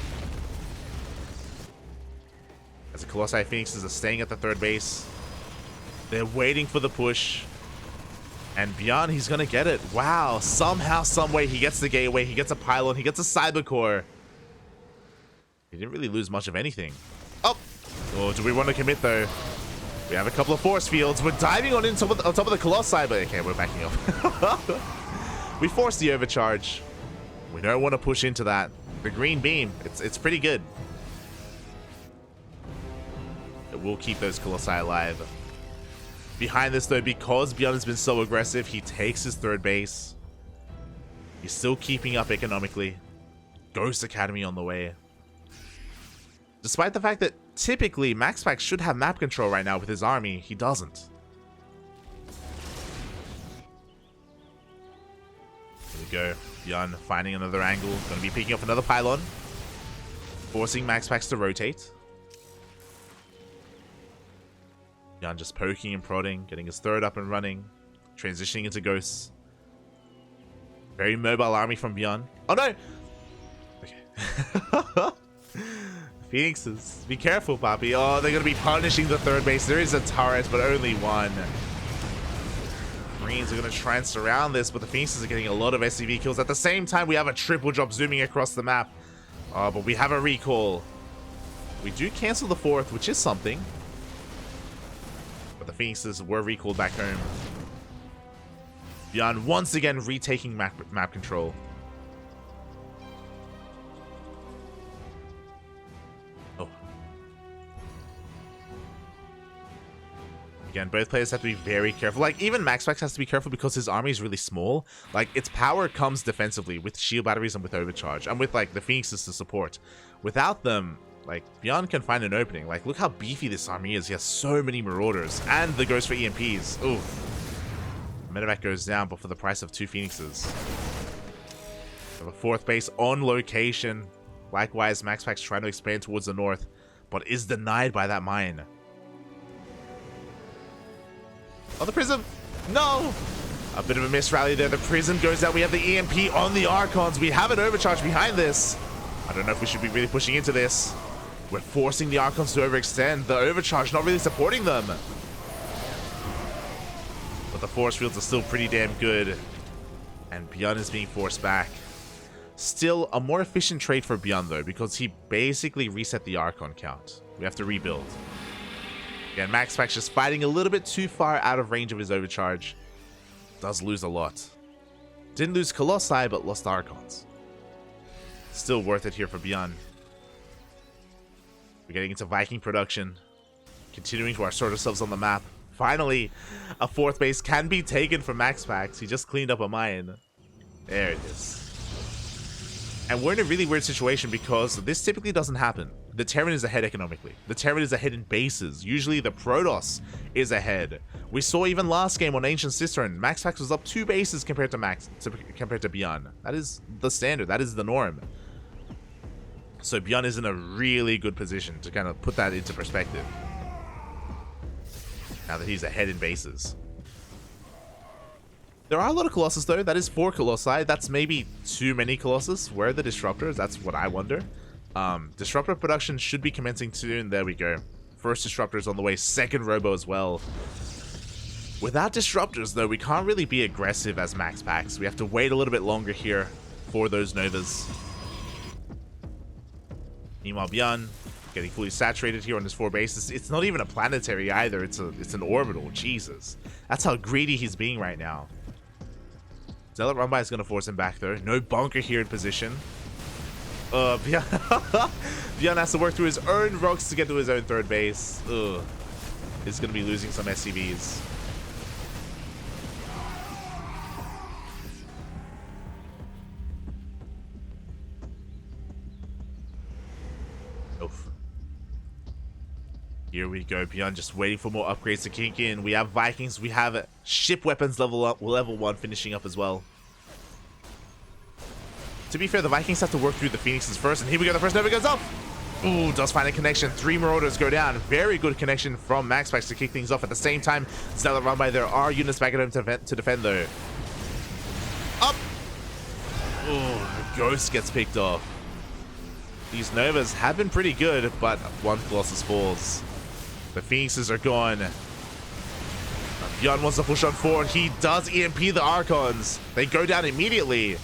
Speaker 1: As the Colossi Phoenixes are staying at the third base. They're waiting for the push. And ByuN, he's going to get it. Wow. Somehow, someway, he gets the gateway. He gets a pylon. He gets a Cybercore. He didn't really lose much of anything. Oh, do we want to commit, though? We have a couple of force fields. We're diving on top of the Colossi, but okay, we're backing up. We forced the overcharge. We don't want to push into that. The green beam, it's pretty good. It will keep those Colossi alive. Behind this, though, because ByuN has been so aggressive, he takes his third base. He's still keeping up economically. Ghost Academy on the way. Despite the fact that typically MaxPax should have map control right now with his army, he doesn't. Here we go. ByuN finding another angle. Going to be picking up another pylon. Forcing MaxPax to rotate. ByuN just poking and prodding, getting his third up and running. Transitioning into ghosts. Very mobile army from ByuN. Oh no! Okay. Phoenixes, be careful, Papi. Oh, they're going to be punishing the third base. There is a turret, but only one. Greens are going to try and surround this, but the Phoenixes are getting a lot of SCV kills. At the same time, we have a triple drop zooming across the map. Oh, but we have a recall. We do cancel the fourth, which is something. But the Phoenixes were recalled back home. ByuN once again retaking map control. Again, both players have to be very careful. Like, even MaxPax has to be careful because his army is really small. Like, its power comes defensively with shield batteries and with overcharge. And with, like, the Phoenixes to support. Without them, like, ByuN can find an opening. Like, look how beefy this army is. He has so many Marauders. And the Ghost for EMPs. Oof. Medevac goes down, but for the price of 2 Phoenixes. We have a fourth base on location. Likewise, MaxPax trying to expand towards the north, but is denied by that mine. Oh, the Prism! No! A bit of a miss rally there. The Prism goes out. We have the EMP on the Archons. We have an overcharge behind this. I don't know if we should be really pushing into this. We're forcing the Archons to overextend. The overcharge not really supporting them. But the force fields are still pretty damn good. And ByuN is being forced back. Still a more efficient trade for ByuN, though, because he basically reset the Archon count. We have to rebuild. Again, MaxPax just fighting a little bit too far out of range of his overcharge. Does lose a lot. Didn't lose Colossi, but lost Archons. Still worth it here for ByuN. We're getting into Viking production. Continuing to assert ourselves on the map. Finally, a fourth base can be taken from MaxPax. He just cleaned up a mine. There it is. And we're in a really weird situation because this typically doesn't happen. The Terran is ahead economically. The Terran is ahead in bases. Usually the Protoss is ahead. We saw even last game on Ancient Cistern, MaxPax was up 2 bases compared to ByuN. That is the standard. That is the norm. So ByuN is in a really good position to kind of put that into perspective. Now that he's ahead in bases. There are a lot of Colossus, though. That is 4 Colossi. That's maybe too many Colossus. Where are the Disruptors? That's what I wonder. Disruptor production should be commencing soon. There we go. First Disruptors on the way. Second Robo as well. Without Disruptors, though, we can't really be aggressive as MaxPax. We have to wait a little bit longer here for those Novas. Meanwhile, ByuN getting fully saturated here on his 4 bases. It's not even a planetary either. It's an orbital. Jesus. That's how greedy he's being right now. Zealot Runby is going to force him back, though. No bunker here in position. ByuN has to work through his own rocks to get to his own third base. Ugh. He's going to be losing some SCVs. Oof. Here we go. ByuN just waiting for more upgrades to kick in. We have Vikings. We have ship weapons level 1 finishing up as well. To be fair, the Vikings have to work through the Phoenixes first. And here we go. The first Nova goes up. Ooh, does find a connection. 3 Marauders go down. Very good connection from MaxPax to kick things off. At the same time, Zealot run by. There are units back at home to defend though. Up! Ooh, Ghost gets picked off. These Novas have been pretty good, but one Colossus falls. The Phoenixes are gone. ByuN wants to push on forward. He does EMP the Archons. They go down immediately.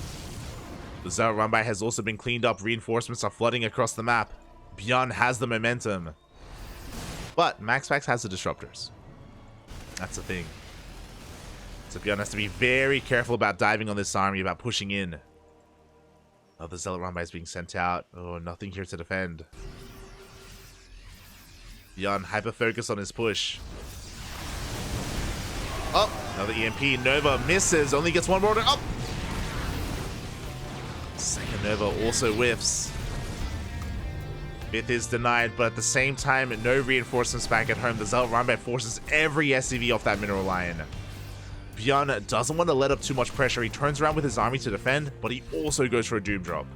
Speaker 1: The Zealot run by has also been cleaned up. Reinforcements are flooding across the map. ByuN has the momentum. But MaxPax has the disruptors. That's the thing. So ByuN has to be very careful about diving on this army, about pushing in. Oh, the Zealot run by is being sent out. Oh, nothing here to defend. ByuN hyper-focus on his push. Oh, another EMP. Nova misses. Only gets 1 more. Oh! Second Nova also whiffs. 5th is denied, but at the same time, no reinforcements back at home. The Zealot run by forces every SCV off that mineral line. ByuN doesn't want to let up too much pressure. He turns around with his army to defend, but he also goes for a Doom Drop.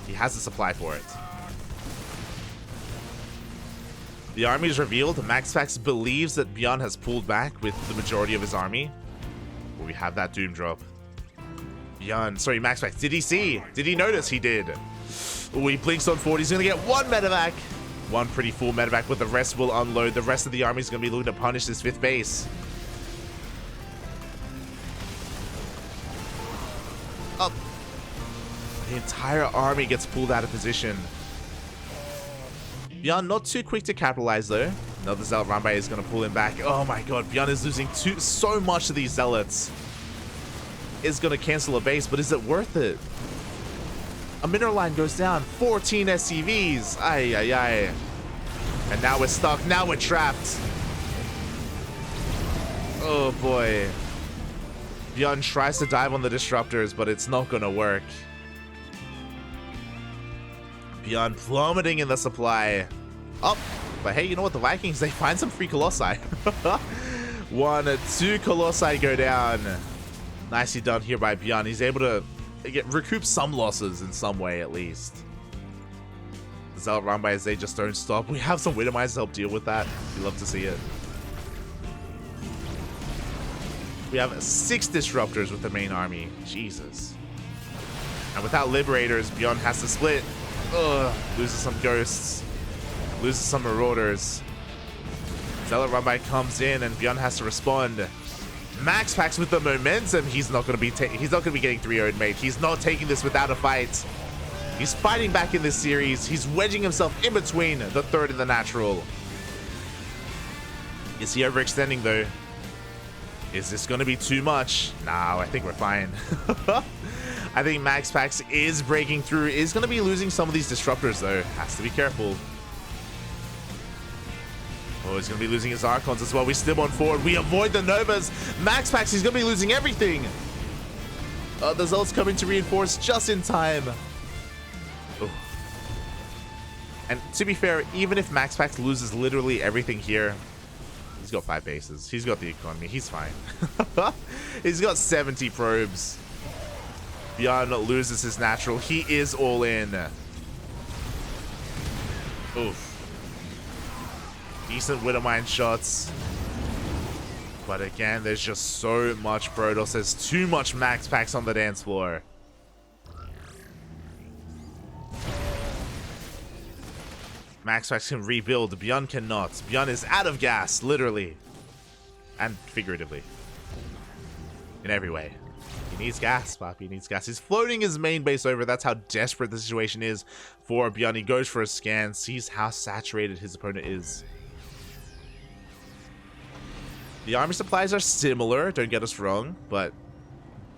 Speaker 1: He has the supply for it. The army is revealed. MaxPax believes that ByuN has pulled back with the majority of his army. But we have that Doom Drop. ByuN, sorry, MaxPax, did he see? Did he notice? He did. Ooh, he blinks on forward. He's going to get 1 medevac. 1 pretty full medevac, but the rest will unload. The rest of the army is going to be looking to punish this 5th base. Up. The entire army gets pulled out of position. ByuN not too quick to capitalize though. Another Zealot run by is going to pull him back. Oh my god, ByuN is losing so much to these Zealots. Is going to cancel a base, but is it worth it? A mineral line goes down. 14 SCVs. Ay, ay, ay. And now we're stuck. Now we're trapped. Oh boy. ByuN tries to dive on the disruptors, but it's not going to work. ByuN plummeting in the supply. Up. But hey, you know what? The Vikings, they find some free Colossi. 1, 2 Colossi go down. Nicely done here by ByuN. He's able to recoup some losses in some way at least. The Zealot run by as they just don't stop. We have some Widowmines to help deal with that. We love to see it. We have 6 disruptors with the main army. Jesus. And without Liberators, ByuN has to split. Ugh. Loses some Ghosts. Loses some Marauders. Zealot run by comes in and ByuN has to respond. MaxPax with the momentum. He's not going to be getting 3-0'd, mate. He's not taking this without a fight. He's fighting back in this series. He's wedging himself in between the 3rd and the natural. Is he overextending though? Is this going to be too much? No, I think we're fine. I think MaxPax is breaking through. Is going to be losing some of these disruptors though. Has to be careful. Oh, he's going to be losing his Archons as well. We still on forward. We avoid the Novas. MaxPax, he's going to be losing everything. The Zealots coming to reinforce just in time. Oh. And to be fair, even if MaxPax loses literally everything here, he's got 5 bases. He's got the economy. He's fine. He's got 70 probes. ByuN loses his natural. He is all in. Oof. Decent Widowmine shots. But again, there's just so much Protoss. There's too much MaxPax on the dance floor. MaxPax can rebuild. ByuN cannot. ByuN is out of gas, literally. And figuratively. In every way. He needs gas, Papi. He needs gas. He's floating his main base over. That's how desperate the situation is for ByuN. He goes for a scan, sees how saturated his opponent is. The army supplies are similar, don't get us wrong, but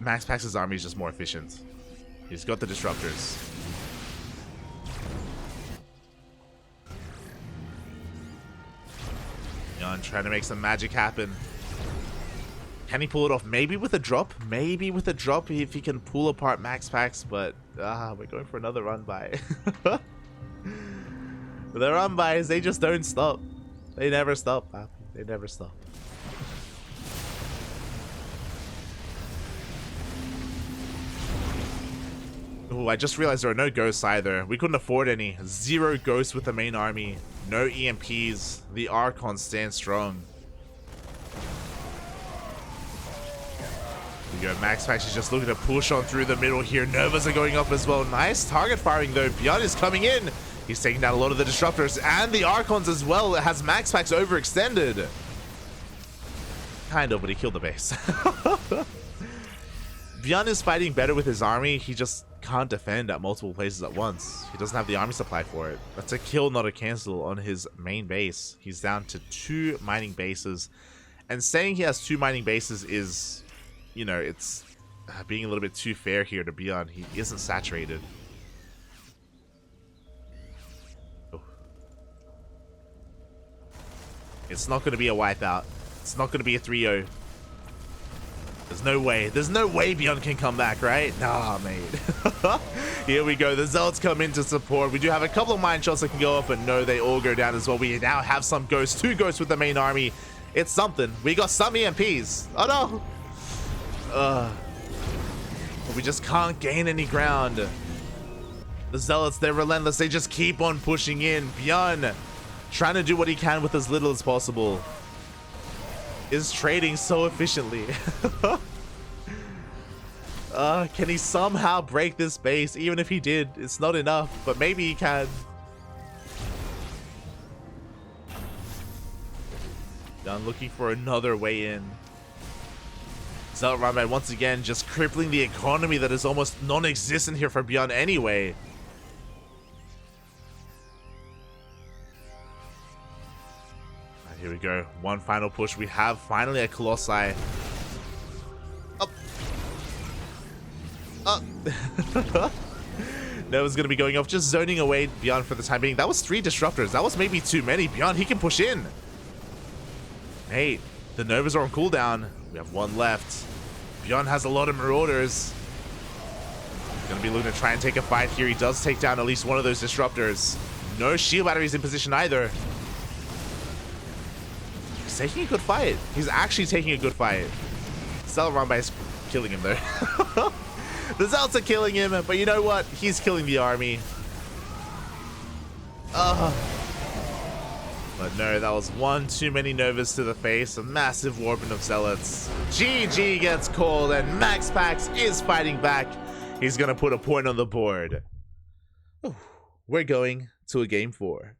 Speaker 1: MaxPax's army is just more efficient. He's got the disruptors. ByuN trying to make some magic happen. Can he pull it off? Maybe with a drop? Maybe with a drop if he can pull apart MaxPax, but we're going for another run by. The run bys, they just don't stop. They never stop, Papi. They never stop. Oh, I just realized there are no ghosts either. We couldn't afford any. 0 ghosts with the main army. No EMPs. The Archon stands strong. We go. MaxPax is just looking to push on through the middle here. Novas are going up as well. Nice target firing though. ByuN is coming in. He's taking down a lot of the disruptors and the Archons as well. It has MaxPax overextended. Kind of, but he killed the base. ByuN is fighting better with his army. He just can't defend at multiple places at once. He doesn't have the army supply for it. That's a kill, not a cancel on his main base. He's down to 2 mining bases. And saying he has 2 mining bases is, you know, it's being a little bit too fair here to ByuN. He isn't saturated. Oh. It's not going to be a wipeout. It's not going to be a 3-0. There's no way. There's no way ByuN can come back, right? Nah, mate. Here we go. The Zealots come in to support. We do have a couple of mine shots that can go up, but no, they all go down as well. We now have some ghosts. 2 ghosts with the main army. It's something. We got some EMPs. Oh, no. But we just can't gain any ground. The Zealots, they're relentless. They just keep on pushing in. ByuN trying to do what he can with as little as possible. Is trading so efficiently. Can he somehow break this base? Even if he did, it's not enough, but maybe he can. ByuN looking for another way in. Zealot Ramai once again just crippling the economy that is almost non-existent here for ByuN anyway. Here we go. One final push. We have finally a Colossi. Up. Up. Nova's going to be going off, just zoning away ByuN for the time being. That was 3 disruptors. That was maybe too many. ByuN, he can push in. Hey, the Novas are on cooldown. We have 1 left. ByuN has a lot of Marauders. He's going to be looking to try and take a fight here. He does take down at least one of those disruptors. No shield batteries in position either. Taking a good fight. He's actually taking a good fight. Zealot Rambai is killing him though. The Zealots are killing him, but you know what? He's killing the army. But no, that was 1 too many Novas to the face. A massive warping of Zealots. GG gets called, and MaxPax is fighting back. He's gonna put a point on the board. Ooh, we're going to a game 4.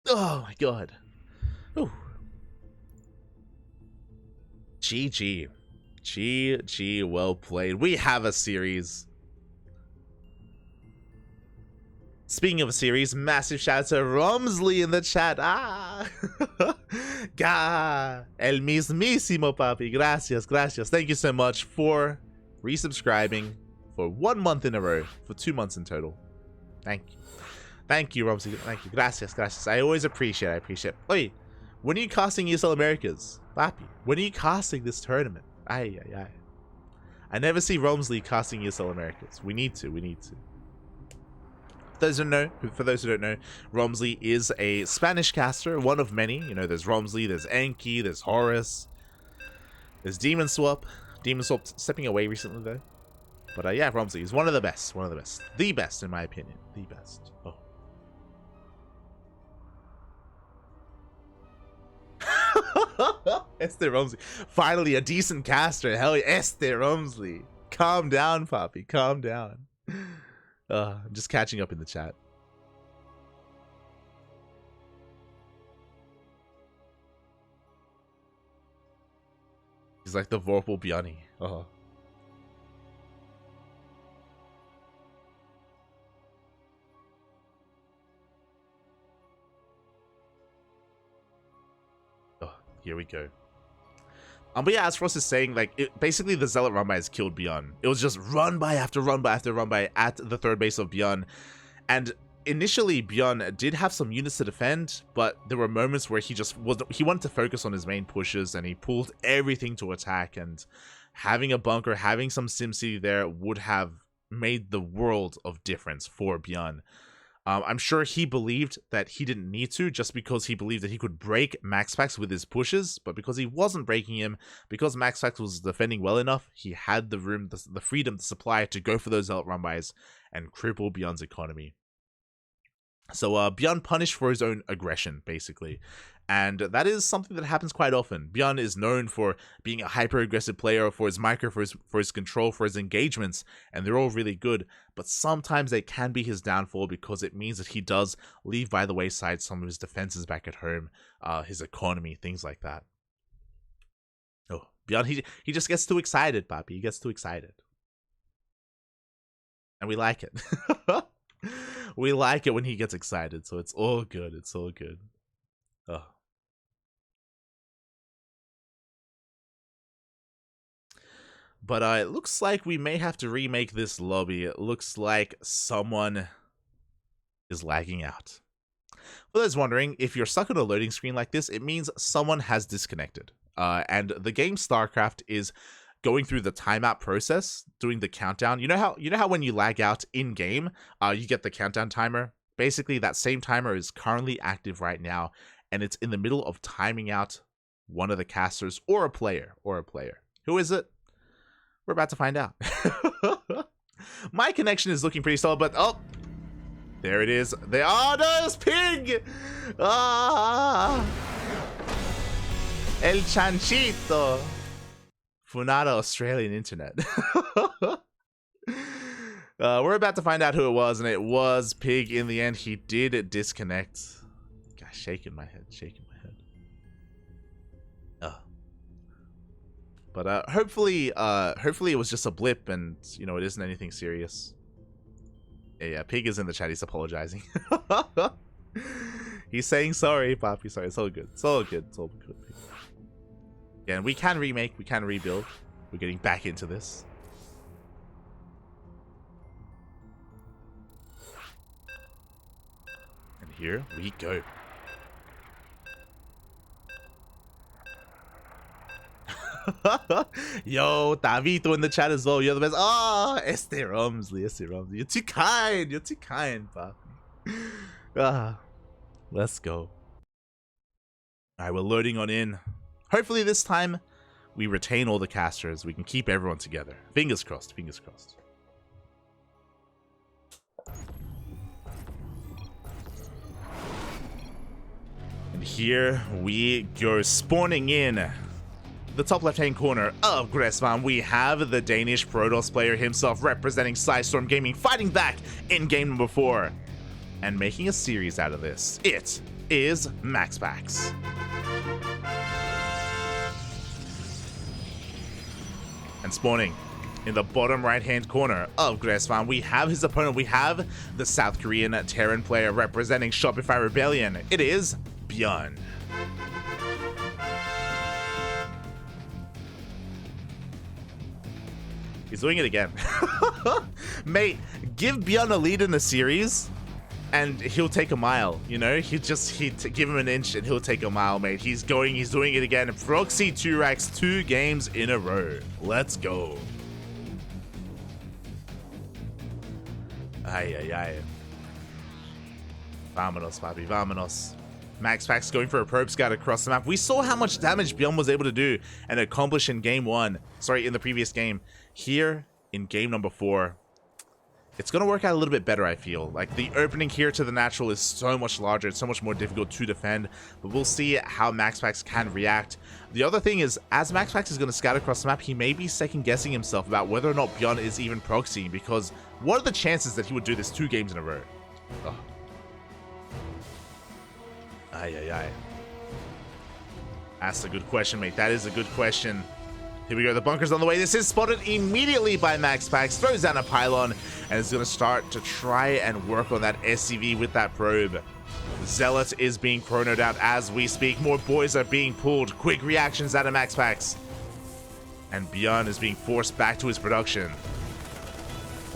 Speaker 1: Oh my god. Ooh. GG. GG, well played. We have a series. Speaking of a series, massive shout out to Romsley in the chat. Ga, el mismísimo papi. Gracias, gracias. Thank you so much for resubscribing for 1 month in a row, for 2 months in total. Thank you. Thank you, Romsley. Thank you. Gracias, gracias. I always appreciate it. I appreciate it. Wait. When are you casting ESL Americas? Papi, when are you casting this tournament? Ay. I never see Romsley casting ESL Americas. We need to. For those who don't know, Romsley is a Spanish caster, one of many. You know, there's Romsley, there's Enki, there's Horus, there's Demon Swap. Demon Swap stepping away recently though. But yeah, Romsley is one of the best. The best in my opinion. The best. Oh. Este Romsley. Finally, a decent caster. Hell yeah. Este Romsley. Calm down, Poppy. Calm down. I'm just catching up in the chat. He's like the Vorpal ByuN. Oh. Here we go. But yeah, as Frost is saying, like, basically the Zealot run by has killed ByuN. It was just run by after run by after run by at the 3rd base of ByuN. And initially ByuN did have some units to defend, but there were moments where he wanted to focus on his main pushes and he pulled everything to attack, and having a bunker, having some SimCity there would have made the world of difference for ByuN. I'm sure he believed that he didn't need to, just because he believed that he could break MaxPax with his pushes, but because he wasn't breaking him, because MaxPax was defending well enough, he had the room, the freedom, the supply to go for those zealot run-bys and cripple ByuN's economy. So ByuN punished for his own aggression, basically. And that is something that happens quite often. ByuN is known for being a hyper-aggressive player, for his micro, for his control, for his engagements, and they're all really good. But sometimes they can be his downfall because it means that he does leave by the wayside some of his defenses back at home, his economy, things like that. Oh, ByuN, he just gets too excited, Papi. He gets too excited. And we like it. We like it when he gets excited, so it's all good. It's all good. Oh. But it looks like we may have to remake this lobby. It looks like someone is lagging out. For those wondering, if you're stuck on a loading screen like this, it means someone has disconnected. And the game StarCraft is going through the timeout process, doing the countdown. You know how when you lag out in game, you get the countdown timer. Basically, that same timer is currently active right now, and it's in the middle of timing out one of the casters or a player. Who is it? We're about to find out. My connection is looking pretty solid, but oh, there it is. There. Oh no, it's Pig. Ah, El Chanchito. Funada Australian internet. We're about to find out who it was, and it was Pig in the end. He did disconnect. Gosh, shaking my head. But hopefully it was just a blip, and you know, it isn't anything serious. Yeah, Pig is in the chat. He's apologizing. He's saying sorry, Papi. Sorry. It's all good. It's all good. Yeah, and we can remake, we can rebuild. We're getting back into this. And here we go. Yo, Tavito in the chat as well. You're the best. Oh, Este Rumsley. You're too kind, papi. Let's go. Alright, we're loading on in. Hopefully this time we retain all the casters. We can keep everyone together. Fingers crossed. Fingers crossed. And here we go. Spawning in the top left-hand corner of Gressvan, we have the Danish Protoss player himself representing Psystorm Gaming, fighting back in game number 4 and making a series out of this. It is MaxPax. And spawning in the bottom right-hand corner of Gressvan, we have his opponent. We have the South Korean Terran player representing Shopify Rebellion. It is ByuN. He's doing it again. Mate, give ByuN a lead in the series and he'll take a mile, you know? Give him an inch and he'll take a mile, mate. He's doing it again. Proxy 2 racks 2 games in a row. Let's go. Ay. Vámonos, papi, vámonos. MaxPax going for a probe scout across the map. We saw how much damage ByuN was able to do and accomplish in game 1. Sorry, in the previous game. Here, in game number 4, it's going to work out a little bit better, I feel. Like, the opening here to the natural is so much larger. It's so much more difficult to defend. But we'll see how MaxPax can react. The other thing is, as MaxPax is going to scout across the map, he may be second-guessing himself about whether or not ByuN is even proxying. Because what are the chances that he would do this 2 games in a row? Oh. Ay. That's a good question, mate. That is a good question. Here we go, the bunker's on the way. This is spotted immediately by MaxPax. Throws down a pylon and is going to start to try and work on that SCV with that probe. Zealot is being chronoed out as we speak. More boys are being pulled. Quick reactions out of MaxPax. And ByuN is being forced back to his production.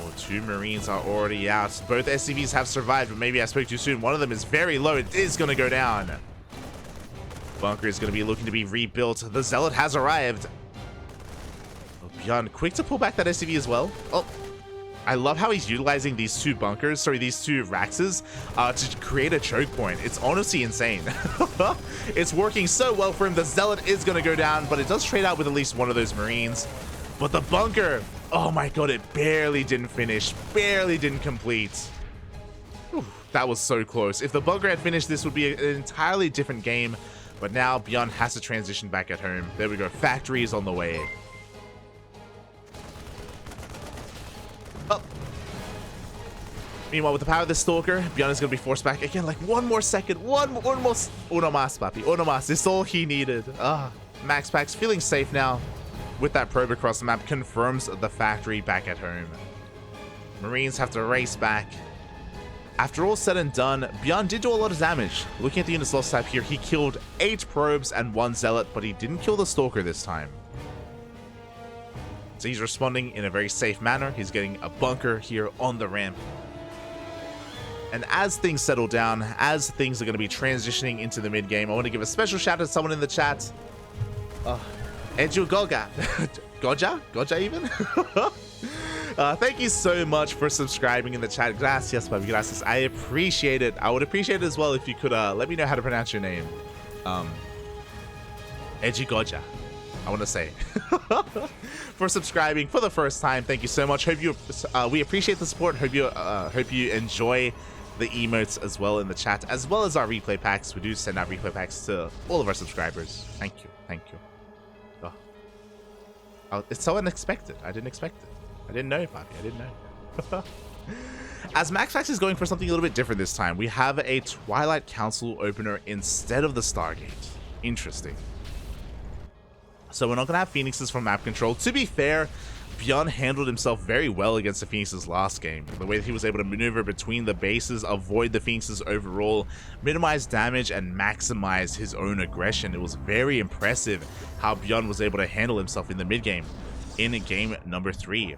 Speaker 1: Oh, 2 Marines are already out. Both SCVs have survived, but maybe I spoke too soon. One of them is very low. It is going to go down. Bunker is going to be looking to be rebuilt. The Zealot has arrived. ByuN quick to pull back that SCV as well. Oh, I love how he's utilizing these two bunkers, sorry, these two Raxes, to create a choke point. It's honestly insane. It's working so well for him. The Zealot is going to go down, but it does trade out with at least one of those Marines. But the bunker, oh my god, it barely didn't finish, barely didn't complete. Whew, that was so close. If the bunker had finished, this would be an entirely different game. But now ByuN has to transition back at home. There we go. Factory is on the way. Up. Meanwhile, with the power of the Stalker, ByuN is going to be forced back again. Like one more second, one more, uno más, papi, uno más. This is all he needed. MaxPax feeling safe now with that probe across the map, confirms the factory back at home. Marines have to race back. After all said and done, ByuN did do a lot of damage. Looking at the unit's loss type here, he killed 8 probes and 1 Zealot, but he didn't kill the Stalker this time. So he's responding in a very safe manner. He's getting a bunker here on the ramp. And as things settle down, as things are going to be transitioning into the mid game, I want to give a special shout out to someone in the chat. Eju Goga. Goja even? Thank you so much for subscribing in the chat. Gracias, papi, gracias. I appreciate it. I would appreciate it as well if you could let me know how to pronounce your name. Eji Goja, I want to say. For subscribing for the first time, thank you so much. Hope you we appreciate the support. Hope you enjoy the emotes as well in the chat, as well as our replay packs. We do send out replay packs to all of our subscribers. Thank you. Oh, it's so unexpected. I didn't expect it. I didn't know, papi. I didn't know. As MaxPax is going for something a little bit different this time, we have a Twilight Council opener instead of the Stargate. Interesting. So we're not going to have Phoenixes from map control. To be fair, ByuN handled himself very well against the Phoenixes last game. The way that he was able to maneuver between the bases, avoid the Phoenixes overall, minimize damage, and maximize his own aggression. It was very impressive how ByuN was able to handle himself in the mid game in game number 3.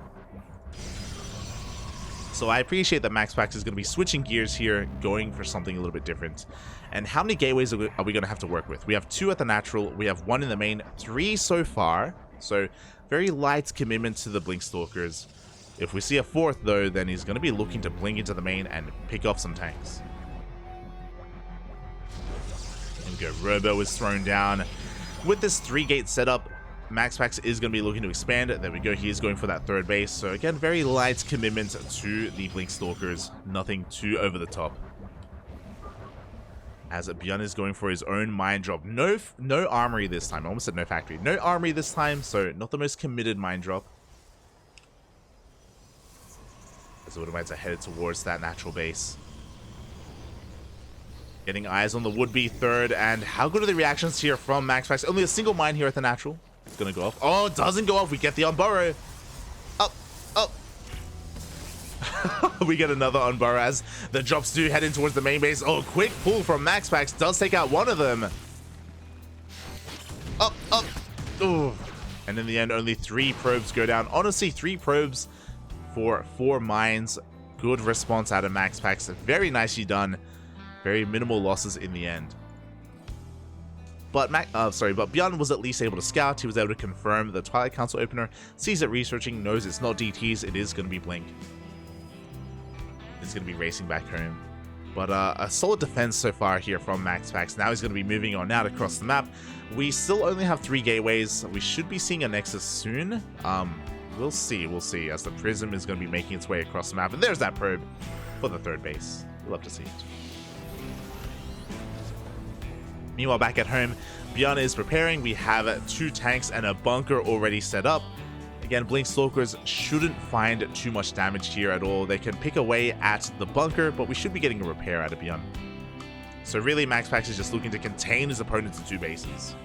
Speaker 1: So I appreciate that MaxPax is going to be switching gears here, going for something a little bit different. And how many gateways are we going to have to work with? We have 2 at the natural, we have 1 in the main, 3 so far. So very light commitment to the Blink Stalkers. If we see a 4th though, then he's going to be looking to blink into the main and pick off some tanks. There we go, Robo is thrown down. With this 3-gate setup, MaxPax is going to be looking to expand. There we go, he is going for that 3rd base. So again, very light commitment to the Blink Stalkers. Nothing too over the top. As ByuN is going for his own mine drop. No armory this time. I almost said no factory. No armory this time, so not the most committed mine drop. As the Automates are headed towards that natural base. Getting eyes on the would-be 3rd, and how good are the reactions here from MaxPax? Only a single mine here at the natural. It's gonna go off. Oh, it doesn't go off. We get the unburrow. Up. We get another unburrow as the drops do head in towards the main base. Oh, quick pull from MaxPax does take out one of them. Up. Ooh. And in the end, only 3 probes go down. Honestly, 3 probes for 4 mines. Good response out of MaxPax. Very nicely done. Very minimal losses in the end. But ByuN was at least able to scout. He was able to confirm the Twilight Council opener. Sees it researching, knows it's not DTs. It is going to be Blink. He's going to be racing back home. But a solid defense so far here from MaxPax. Now he's going to be moving on out across the map. We still only have 3 gateways. We should be seeing a Nexus soon. We'll see as the Prism is going to be making its way across the map. And there's that probe for the 3rd base. We'll love to see it. Meanwhile, back at home, ByuN is preparing. We have 2 tanks and a bunker already set up. Again, Blink Stalkers shouldn't find too much damage here at all. They can pick away at the bunker, but we should be getting a repair out of ByuN. So really, MaxPax is just looking to contain his opponent to 2 bases.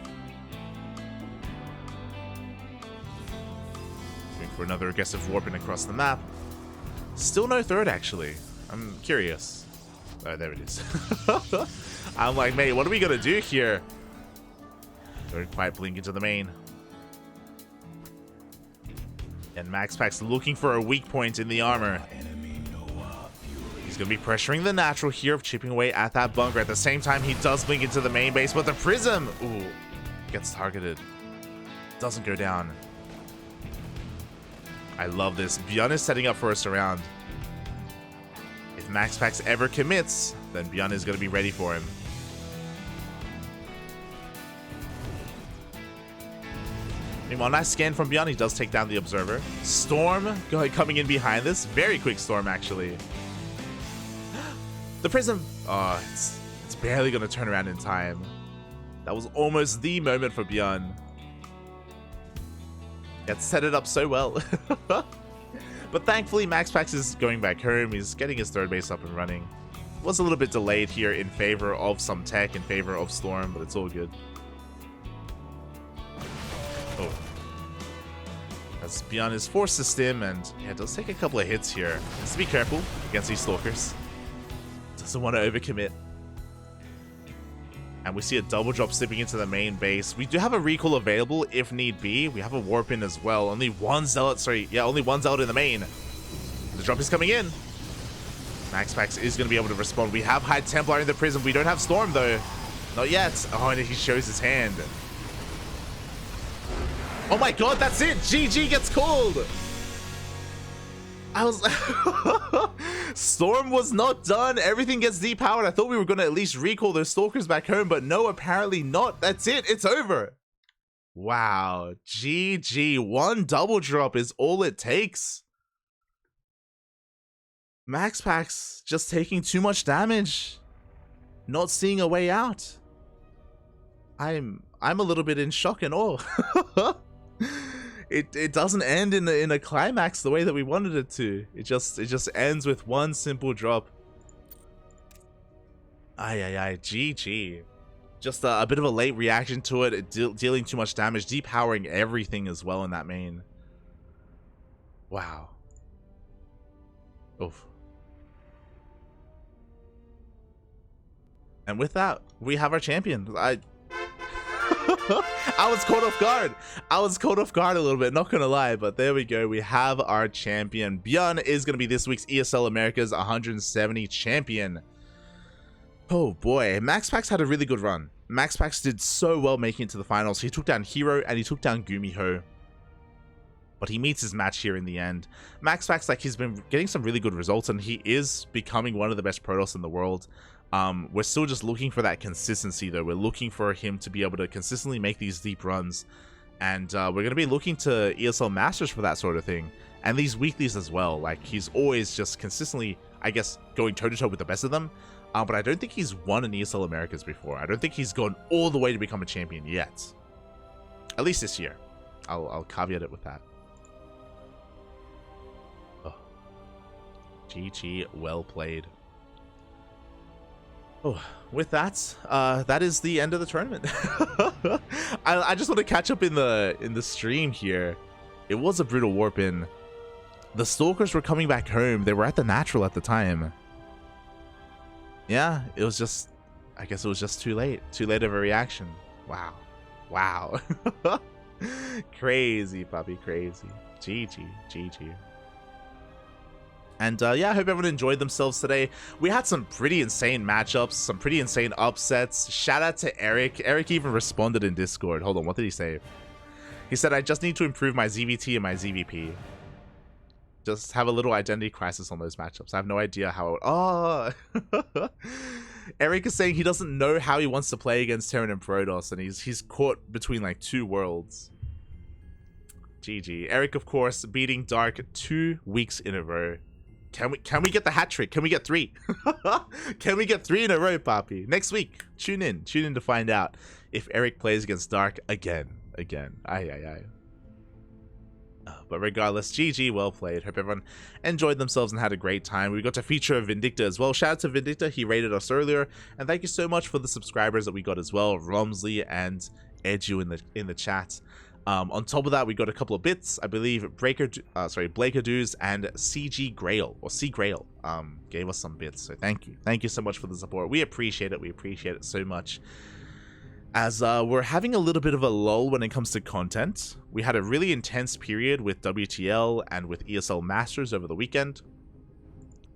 Speaker 1: Going for another aggressive warping across the map. Still no 3rd, actually. I'm curious. Oh, there it is. I'm like, mate, what are we going to do here? Don't quite blink into the main. And MaxPax looking for a weak point in the armor. He's going to be pressuring the natural here, chipping away at that bunker. At the same time, he does blink into the main base, but the Prism, ooh, gets targeted. Doesn't go down. I love this. ByuN is setting up for a surround. If MaxPax ever commits, then ByuN is going to be ready for him. Meanwhile, nice scan from ByuN. He does take down the Observer. Storm coming in behind this. Very quick Storm, actually. The Prism. Oh, it's barely going to turn around in time. That was almost the moment for ByuN. It set it up so well. But thankfully, MaxPax is going back home. He's getting his third base up and running. Was a little bit delayed here in favor of some tech, in favor of Storm, but it's all good. Oh. As ByuN is forced to stim, and yeah, it does take a couple of hits here. Has to be careful against these Stalkers. Doesn't want to overcommit. And we see a double drop slipping into the main base. We do have a recall available if need be. We have a warp in as well. Only one Zealot, only one Zealot in the main. The drop is coming in. MaxPax is going to be able to respond. We have High Templar in the Prism. We don't have Storm though. Not yet. Oh, and he shows his hand. Oh my god, that's it! GG gets called! I was... Storm was not done. Everything gets depowered. I thought we were going to at least recall those Stalkers back home, but no, apparently not. That's it. It's over. Wow. GG. One double drop is all it takes. MaxPax just taking too much damage. Not seeing a way out. I'm a little bit in shock and awe. It doesn't end in a climax the way that we wanted it to. It just ends with one simple drop. GG. Just a bit of a late reaction to it, dealing too much damage, depowering everything as well in that main. Wow. Oof. And with that, we have our champion. I was caught off guard. I was caught off guard a little bit, not gonna lie, but there we go. We have our champion. ByuN is gonna be this week's ESL Americas 170 champion. Oh boy, MaxPax had a really good run. MaxPax did so well making it to the finals. He took down Hero and he took down Gumiho. But he meets his match here in the end. MaxPax, like, he's been getting some really good results and he is becoming one of the best Protoss in the world. We're still just looking for that consistency though. We're looking for him to be able to consistently make these deep runs. And we're going to be looking to ESL Masters for that sort of thing. And these weeklies as well. Like, he's always just consistently, I guess, going toe-to-toe with the best of them. But I don't think he's won an ESL Americas before. I don't think he's gone all the way to become a champion yet. At least this year. I'll caveat it with that. Oh. GG, well played. Oh, with that, that is the end of the tournament. I just want to catch up in the stream here. It was a brutal warp in. The Stalkers were coming back home. They were at the natural at the time. Yeah, it was just, I guess it was just too late. Too late of a reaction. Wow. Wow. Crazy, puppy, crazy. GG, GG. And yeah, I hope everyone enjoyed themselves today. We had some pretty insane matchups, some pretty insane upsets. Shout out to Eric. Eric even responded in Discord. Hold on, what did he say? He said, I just need to improve my ZVT and my ZVP. Just have a little identity crisis on those matchups. I have no idea how it... Oh! Eric is saying he doesn't know how he wants to play against Terran and Protoss, and he's caught between like two worlds. GG. Eric, of course, beating Dark 2 weeks in a row. Can we get the hat trick? Can we get 3? Can we get 3 in a row, Papi? Next week, tune in to find out if Eric plays against Dark again. But regardless, GG, well played. Hope everyone enjoyed themselves and had a great time. We got to feature Vindicta as well. Shout out to Vindicta, he rated us earlier, and thank you so much for the subscribers that we got as well, Romsley and Edu in the chat. On top of that, we got a couple of bits. I believe Blakerdoos and CG Grail or C Grail gave us some bits. So thank you so much for the support. We appreciate it. We appreciate it so much. As we're having a little bit of a lull when it comes to content. We had a really intense period with WTL and with ESL Masters over the weekend.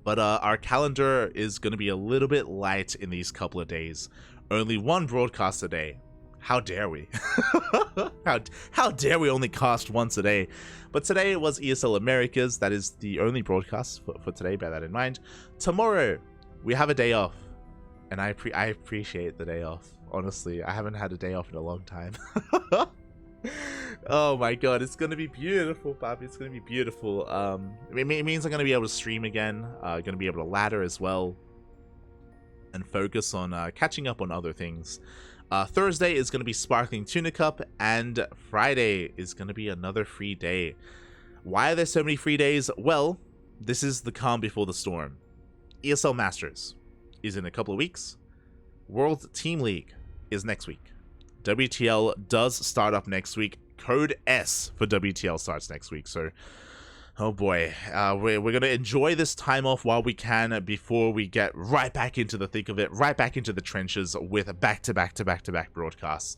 Speaker 1: But our calendar is going to be a little bit light in these couple of days. Only one broadcast a day. How dare we? How dare we only cast once a day? But today was ESL Americas. That is the only broadcast for today. Bear that in mind. Tomorrow, we have a day off. And I appreciate the day off. Honestly, I haven't had a day off in a long time. Oh my god, it's gonna be beautiful, Bobby. It's gonna be beautiful. It means I'm gonna be able to stream again. Gonna be able to ladder as well. And focus on catching up on other things. Thursday is going to be Sparkling Tuna Cup, and Friday is going to be another free day. Why are there so many free days? Well, this is the calm before the storm. ESL Masters is in a couple of weeks. World Team League is next week. WTL does start up next week. Code S for WTL starts next week, so oh boy, we're going to enjoy this time off while we can before we get right back into the thick of it, right back into the trenches with back-to-back broadcasts.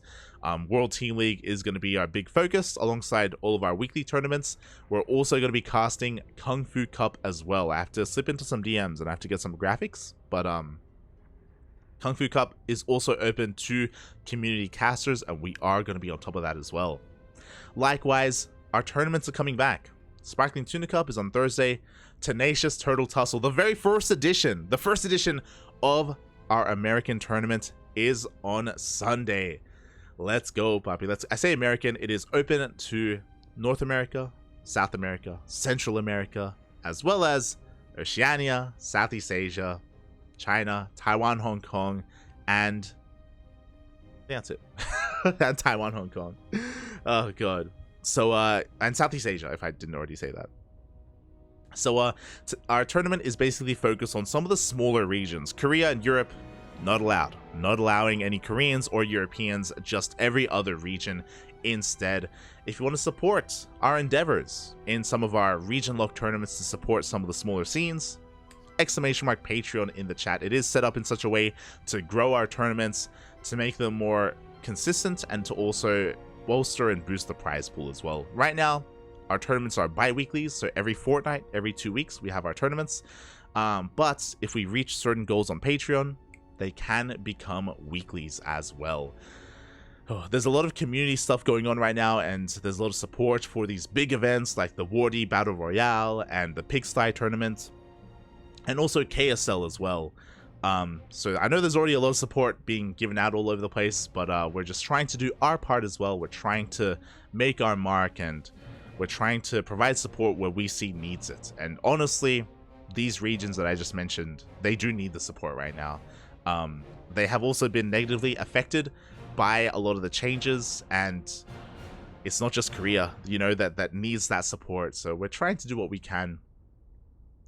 Speaker 1: World Team League is going to be our big focus alongside all of our weekly tournaments. We're also going to be casting Kung Fu Cup as well. I have to slip into some DMs and I have to get some graphics, but Kung Fu Cup is also open to community casters, and we are going to be on top of that as well. Likewise, our tournaments are coming back. Sparkling Tuna Cup is on Thursday. Tenacious Turtle Tussle, the very first edition, of our American tournament is on Sunday. Let's go, Poppy. I say American, it is open to North America, South America, Central America, as well as Oceania, Southeast Asia, China, Taiwan, Hong Kong, and that's it. And Taiwan, Hong Kong. Oh, God. So, and Southeast Asia, if I didn't already say that. So, our tournament is basically focused on some of the smaller regions. Korea and Europe, not allowed. Not allowing any Koreans or Europeans, just every other region instead. If you want to support our endeavors in some of our region-locked tournaments to support some of the smaller scenes, !Patreon in the chat. It is set up in such a way to grow our tournaments, to make them more consistent, and to also bolster and boost the prize pool as well. Right now, our tournaments are bi-weeklies, so every fortnight, every 2 weeks, we have our tournaments. But if we reach certain goals on Patreon, they can become weeklies as well. Oh, there's a lot of community stuff going on right now, and there's a lot of support for these big events like the Wardy Battle Royale and the Pigsty Tournament, and also KSL as well. So I know there's already a lot of support being given out all over the place, but we're just trying to do our part as well. We're trying to make our mark, and we're trying to provide support where we see needs it. And honestly, these regions that I just mentioned, they do need the support right now. They have also been negatively affected by a lot of the changes, and it's not just Korea, you know, that needs that support. So we're trying to do what we can.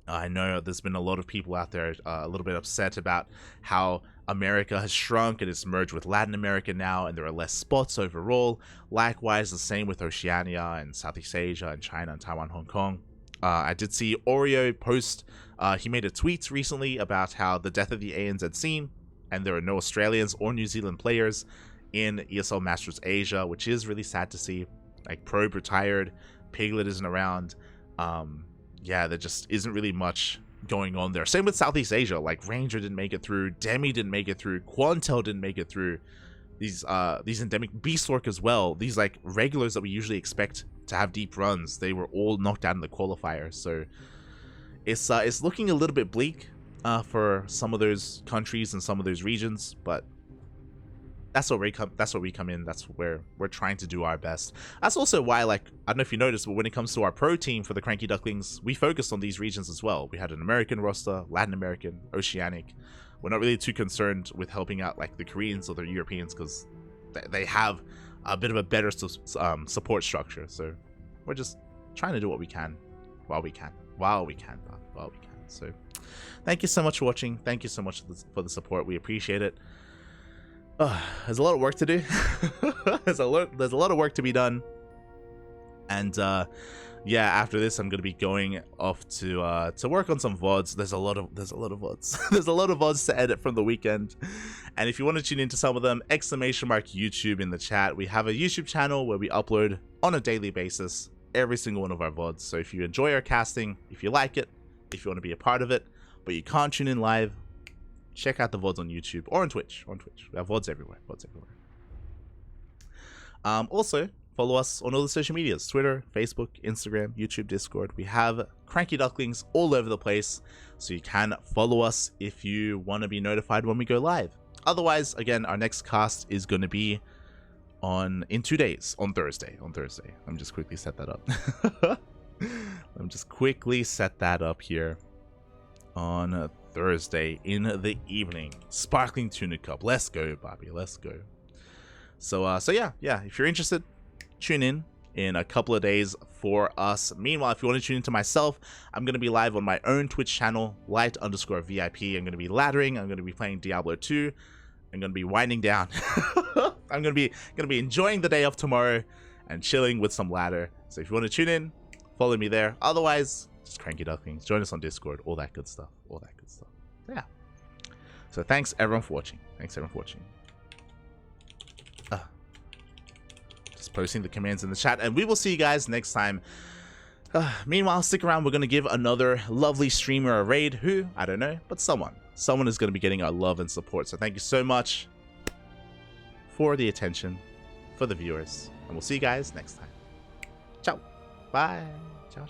Speaker 1: I know there's been a lot of people out there a little bit upset about how America has shrunk and it's merged with Latin America now, and there are less spots overall. Likewise, the same with Oceania and Southeast Asia and China and Taiwan, Hong Kong. I did see Oreo post, he made a tweet recently about how the death of the ANZ scene, and there are no Australians or New Zealand players in ESL Masters Asia, which is really sad to see. Like, Probe retired, Piglet isn't around. Yeah, there just isn't really much going on there. Same with Southeast Asia. Like, Ranger didn't make it through, Demi didn't make it through, Quantel didn't make it through. These endemic Beastlork as well. These like regulars that we usually expect to have deep runs, they were all knocked out in the qualifiers. So it's looking a little bit bleak for some of those countries and some of those regions, but that's where we come in. That's where we're trying to do our best. That's also why, like, I don't know if you noticed, but when it comes to our pro team for the CranKy Ducklings, we focused on these regions as well. We had an American roster, Latin American, Oceanic. We're not really too concerned with helping out like the Koreans or the Europeans, because they have a bit of a better support structure. So we're just trying to do what we can while we can. So thank you so much for watching. Thank you so much for the support. We appreciate it. There's a lot of work to do. there's a lot of work to be done, and yeah, after this I'm gonna be going off to work on some VODs. There's a lot of VODs. There's a lot of VODs to edit from the weekend, and if you want to tune into some of them, ! YouTube in the chat. We have a YouTube channel where we upload on a daily basis every single one of our VODs. So if you enjoy our casting, if you like it, if you want to be a part of it, but you can't tune in live, check out the VODs on YouTube or on Twitch. We have VODs everywhere. Also, follow us on all the social medias: Twitter, Facebook, Instagram, YouTube, Discord. We have CranKy Ducklings all over the place, so you can follow us if you want to be notified when we go live. Otherwise, again, our next cast is going to be in 2 days, on Thursday. Let me just quickly set that up. Let me just quickly set that up here. On Thursday in the evening, Sparkling Tuna Cup. Let's go, Bobby. Let's go. So yeah. If you're interested, tune in a couple of days for us. Meanwhile, if you want to tune into myself, I'm going to be live on my own Twitch channel, light_VIP. I'm going to be laddering. I'm going to be playing Diablo 2. I'm going to be winding down. I'm going to be enjoying the day off tomorrow and chilling with some ladder. So if you want to tune in, follow me there. Otherwise, just CranKy Ducklings. Join us on Discord. All that good stuff. Yeah. So thanks everyone for watching. Just posting the commands in the chat, and we will see you guys next time. Meanwhile, stick around. We're going to give another lovely streamer a raid. Who? I don't know, but someone is going to be getting our love and support. So thank you so much for the attention, for the viewers, and we'll see you guys next time. Ciao. Bye. Ciao.